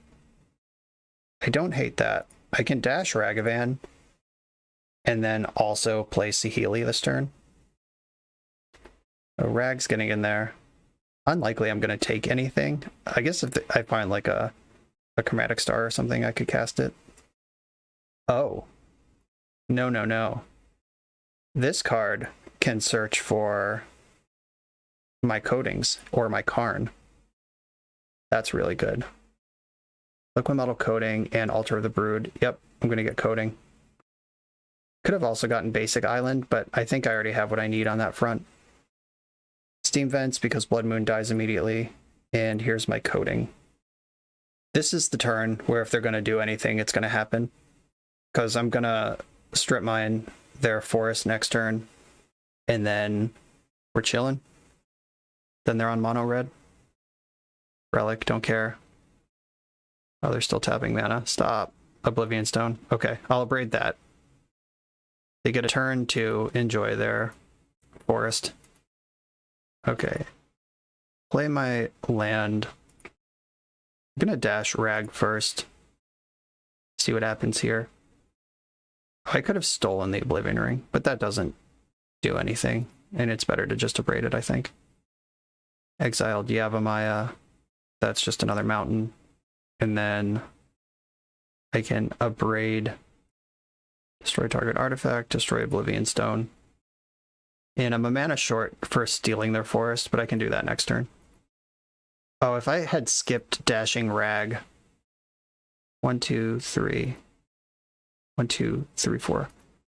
I don't hate that. I can dash Ragavan and then also play Saheeli this turn. Oh, Rag's getting in there. Unlikely I'm going to take anything. I guess if I find like a Chromatic Star or something, I could cast it. Oh. No, no, no. This card can search for my coatings or my Karn. That's really good. Liquid Metal Coating and Altar of the Brood. Yep, I'm going to get coating. Could have also gotten Basic Island, but I think I already have what I need on that front. Steam Vents because Blood Moon dies immediately. And here's my coating. This is the turn where if they're going to do anything, it's going to happen. Because I'm going to strip mine their forest next turn. And then we're chilling. Then they're on mono red. Relic, don't care. Oh, they're still tapping mana. Stop. Oblivion Stone. Okay, I'll braid that. They get a turn to enjoy their forest. Okay. Play my land. I'm gonna dash Rag first. See what happens here. I could have stolen the Oblivion Ring, but that doesn't do anything. And it's better to just abrade it, I think. Exiled Yavimaya. That's just another mountain. And then I can abrade, destroy target artifact, destroy Oblivion Stone. And I'm a mana short for stealing their forest, but I can do that next turn. Oh, if I had skipped dashing Rag. 1, 2, 3. 1, 2, 3, 4.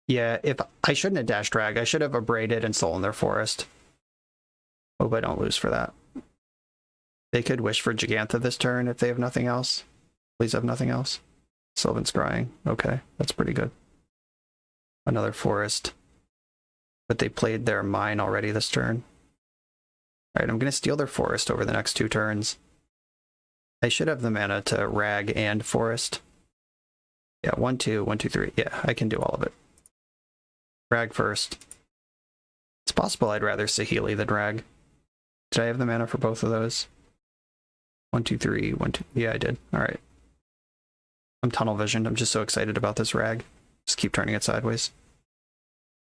Yeah, if I shouldn't have dashed Rag, I should have abraded and stolen their forest. Hope I don't lose for that. They could wish for Gigantha this turn if they have nothing else. Please have nothing else. Sylvan Scrying. Okay, that's pretty good. Another forest. But they played their mine already this turn. Alright, I'm going to steal their forest over the next 2 turns. I should have the mana to Rag and forest. Yeah, 1, 2, 1, 2, 3. Yeah, I can do all of it. Rag first. It's possible I'd rather Saheeli than Rag. Did I have the mana for both of those? 1, 2, 3, 1, 2. Yeah, I did. Alright. I'm tunnel visioned. I'm just so excited about this Rag. Just keep turning it sideways.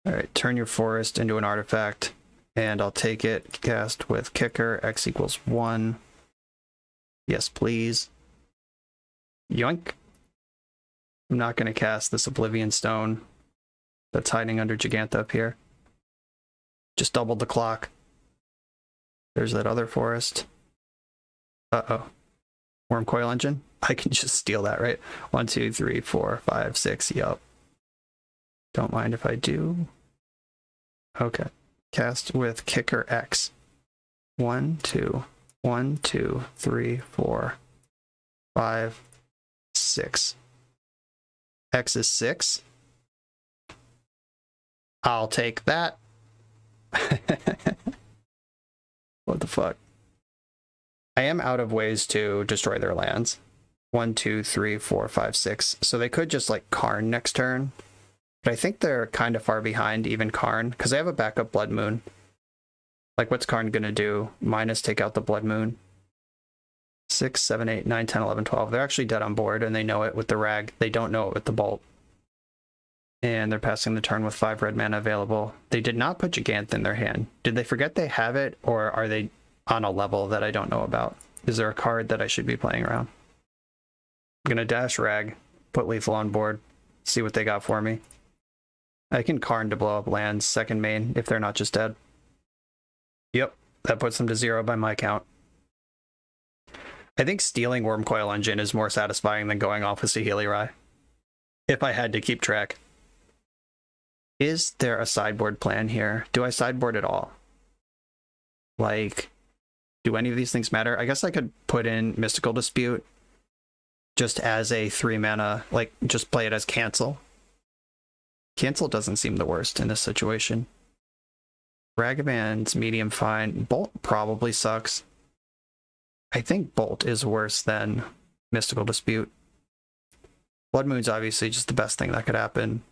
Alright, turn your forest into an artifact. And I'll take it. Cast with Kicker. X equals 1. Yes, please. Yoink. I'm not going to cast this Oblivion Stone that's hiding under Gigantha up here. Just doubled the clock. There's that other forest. Uh-oh. Worm Coil Engine? I can just steal that, right? 1, 2, 3, 4, 5, 6. Yup. Don't mind if I do. Okay. Cast with Kicker X. 1, 2. 1, 2, 3, 4, 5, 6. X is 6. I'll take that. What the fuck? I am out of ways to destroy their lands. 1, 2, 3, 4, 5, 6. So they could just like Karn next turn. But I think they're kind of far behind even Karn, because they have a backup Blood Moon. Like, what's Karn going to do? Minus take out the Blood Moon. 6, 7, 8, 9, 10, 11, 12. They're actually dead on board, and they know it with the Rag. They don't know it with the Bolt. And they're passing the turn with 5 red mana available. They did not put Gigant in their hand. Did they forget they have it, or are they on a level that I don't know about? Is there a card that I should be playing around? I'm going to dash Rag, put Lethal on board, see what they got for me. I can Karn to blow up lands, second main, if they're not just dead. Yep, that puts them to 0 by my count. I think stealing Wormcoil Engine is more satisfying than going off with Saheeli Rai, if I had to keep track. Is there a sideboard plan here? Do I sideboard at all? Like, do any of these things matter? I guess I could put in Mystical Dispute just as a 3 mana, like, just play it as cancel. Cancel doesn't seem the worst in this situation. Ragavan's medium fine. Bolt probably sucks. I think Bolt is worse than Mystical Dispute. Blood Moon's obviously just the best thing that could happen.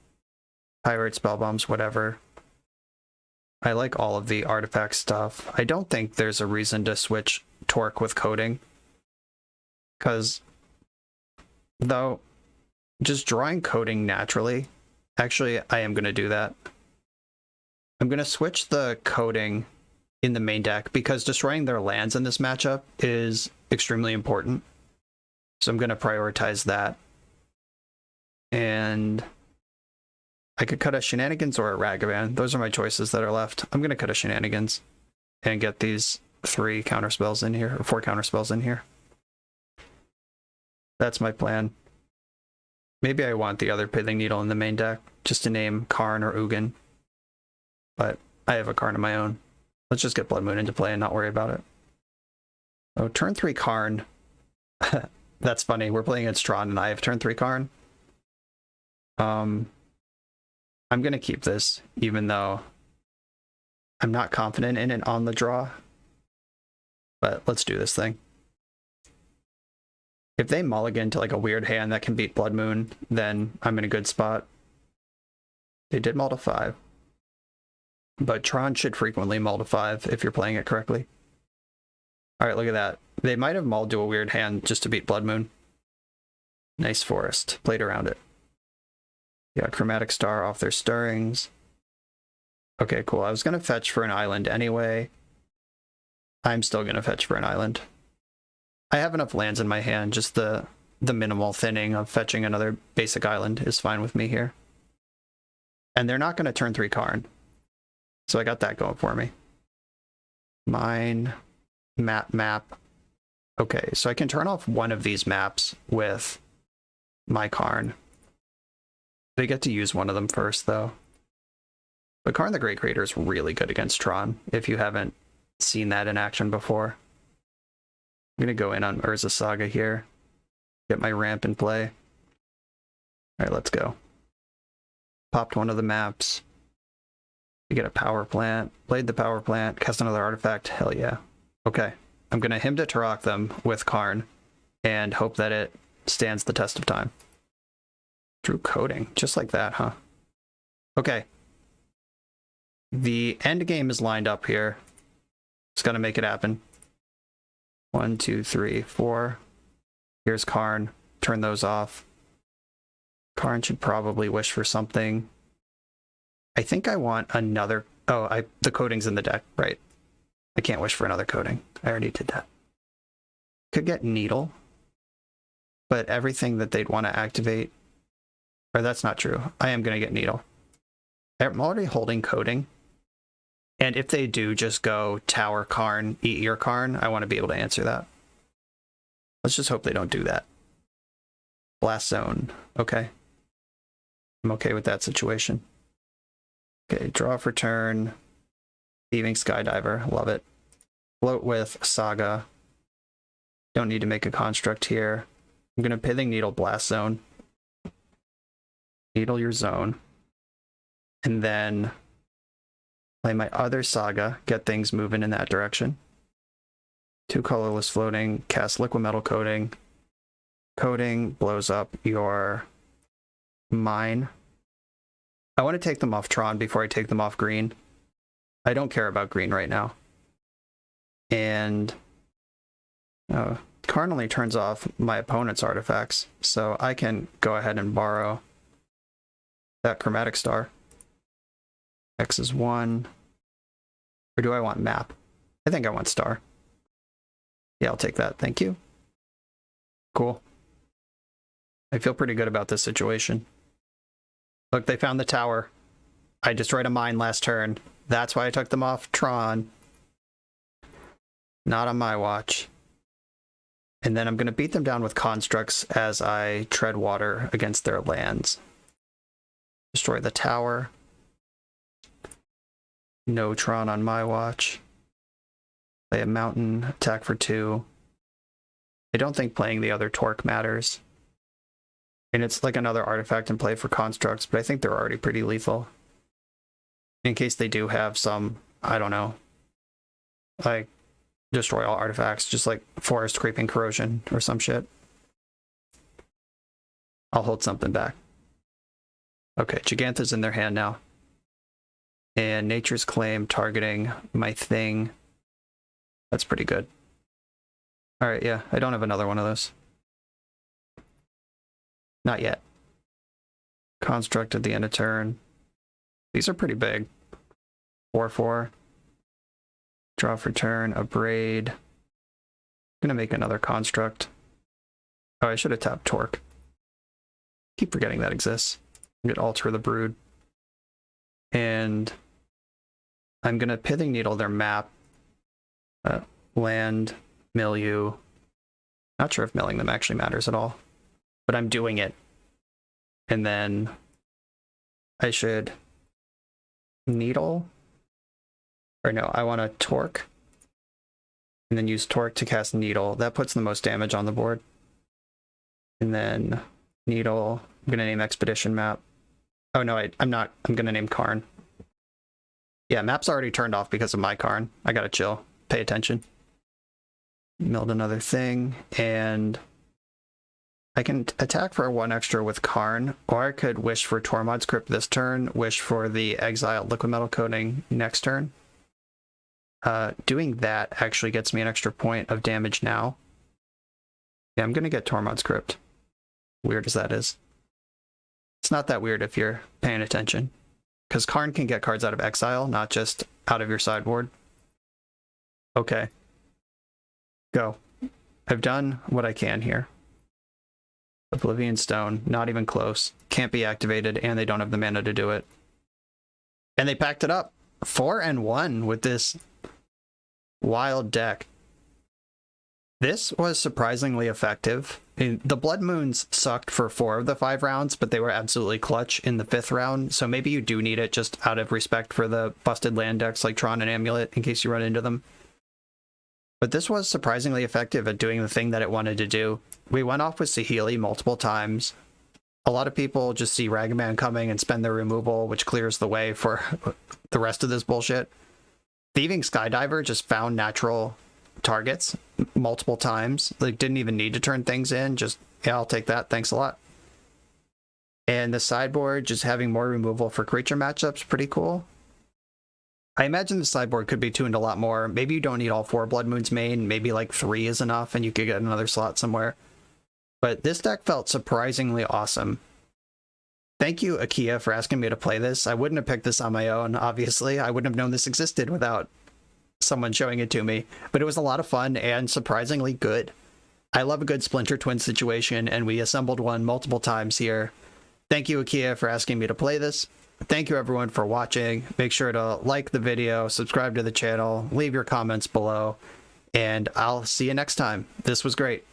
Pirate, Spell Bombs, whatever. I like all of the artifact stuff. I don't think there's a reason to switch Torque with Coding. Because, though, just drawing Coding naturally, actually, I am going to do that. I'm going to switch the Coding in the main deck because destroying their lands in this matchup is extremely important. So I'm going to prioritize that. And I could cut a Shenanigans or a Ragavan. Those are my choices that are left. I'm going to cut a Shenanigans and get these 3 counterspells in here, or 4 counterspells in here. That's my plan. Maybe I want the other Pithing Needle in the main deck, just to name Karn or Ugin. But I have a Karn of my own. Let's just get Blood Moon into play and not worry about it. Oh, turn 3 Karn. That's funny. We're playing against Tron and I have turn 3 Karn. I'm going to keep this, even though I'm not confident in it on the draw. But let's do this thing. If they mulligan to like a weird hand that can beat Blood Moon, then I'm in a good spot. They did mull to 5. But Tron should frequently mull to 5 if you're playing it correctly. Alright, look at that. They might have mulled to a weird hand just to beat Blood Moon. Nice forest. Played around it. Yeah, Chromatic Star off their stirrings. Okay, cool. I was going to fetch for an island anyway. I'm still going to fetch for an island. I have enough lands in my hand. Just the minimal thinning of fetching another basic island is fine with me here. And they're not going to turn 3 Karn. So I got that going for me. Mine. Map. Okay, so I can turn off one of these maps with my Karn. They get to use one of them first, though. But Karn the Great Creator is really good against Tron, if you haven't seen that in action before. I'm going to go in on Urza Saga here. Get my ramp in play. Alright, let's go. Popped one of the maps. You get a power plant. Played the power plant. Cast another artifact. Hell yeah. Okay. I'm going to Hymn to Turok them with Karn and hope that it stands the test of time. Drew Coding. Just like that, huh? Okay. The end game is lined up here. Just got to make it happen. 1, 2, 3, 4. Here's Karn. Turn those off. Karn should probably wish for something. I think I want another... Oh, the coding's in the deck, right. I can't wish for another coding. I already did that. Could get Needle. But everything that they'd want to activate... Or that's not true. I am going to get Needle. I'm already holding coding. And if they do just go Tower Karn, eat your Karn, I want to be able to answer that. Let's just hope they don't do that. Blast Zone. Okay. I'm okay with that situation. Okay, draw for turn. Thieving Skydiver. Love it. Float with Saga. Don't need to make a construct here. I'm going to Pithing Needle Blast Zone. Needle your zone. And then play my other Saga. Get things moving in that direction. 2 colorless floating. Cast Liquid Metal Coating. coating blows up your mine. I want to take them off Tron before I take them off green. I don't care about green right now. And Karn only turns off my opponent's artifacts, so I can go ahead and borrow that chromatic star. X is 1. Or do I want map? I think I want star. Yeah, I'll take that. Thank you. Cool. I feel pretty good about this situation. Look, they found the tower. I destroyed a mine last turn. That's why I took them off Tron. Not on my watch. And then I'm going to beat them down with constructs as I tread water against their lands. Destroy the tower. No Tron on my watch. Play a mountain, attack for 2. I don't think playing the other torque matters. And it's like another artifact in play for constructs, but I think they're already pretty lethal. In case they do have some, I don't know, like destroy all artifacts, just like forest creeping corrosion or some shit. I'll hold something back. Okay, Gigantha's in their hand now. And Nature's Claim targeting my thing. That's pretty good. Alright, yeah, I don't have another one of those. Not yet. Construct at the end of turn. These are pretty big. 4/4. Draw for turn, a braid. I'm gonna make another construct. Oh, I should have tapped Torque. Keep forgetting that exists. I'm gonna alter the brood. And I'm gonna Pithing Needle their map. Land, milieu. Not sure if milling them actually matters at all, but I'm doing it. And then I should needle, or no, I want to torque, and then use torque to cast needle. That puts the most damage on the board. And then needle, I'm gonna name expedition map. Oh no, I'm not. I'm gonna name Karn. Yeah, map's already turned off because of my Karn. I gotta chill, pay attention. Milled another thing, and I can attack for 1 extra with Karn, or I could wish for Tormod's Crypt this turn, wish for the exiled liquid metal coating next turn. Doing that actually gets me an extra point of damage now. Yeah, I'm gonna get Tormod's Crypt. Weird as that is. It's not that weird if you're paying attention, because Karn can get cards out of exile, not just out of your sideboard. Okay. Go. I've done what I can here. Oblivion Stone, not even close. Can't be activated, and they don't have the mana to do it. And they packed it up. 4-1 with this wild deck. This was surprisingly effective. The Blood Moons sucked for 4 of the 5 rounds, but they were absolutely clutch in the 5th round, so maybe you do need it just out of respect for the busted land decks like Tron and Amulet in case you run into them. But this was surprisingly effective at doing the thing that it wanted to do. We went off with Saheeli multiple times. A lot of people just see Ragavan coming and spend their removal, which clears the way for the rest of this bullshit. Thieving Skydiver just found natural targets multiple times. Like, didn't even need to turn things in. Just, yeah, I'll take that. Thanks a lot. And the sideboard, just having more removal for creature matchups, pretty cool. I imagine the sideboard could be tuned a lot more. Maybe you don't need all 4 Blood Moons main. Maybe like 3 is enough and you could get another slot somewhere. But this deck felt surprisingly awesome. Thank you, Akia, for asking me to play this. I wouldn't have picked this on my own, obviously. I wouldn't have known this existed without someone showing it to me. But it was a lot of fun and surprisingly good. I love a good Splinter Twin situation, and we assembled one multiple times here. Thank you, Akia, for asking me to play this. Thank you everyone for watching. Make sure to like the video, subscribe to the channel, leave your comments below, and I'll see you next time. This was great.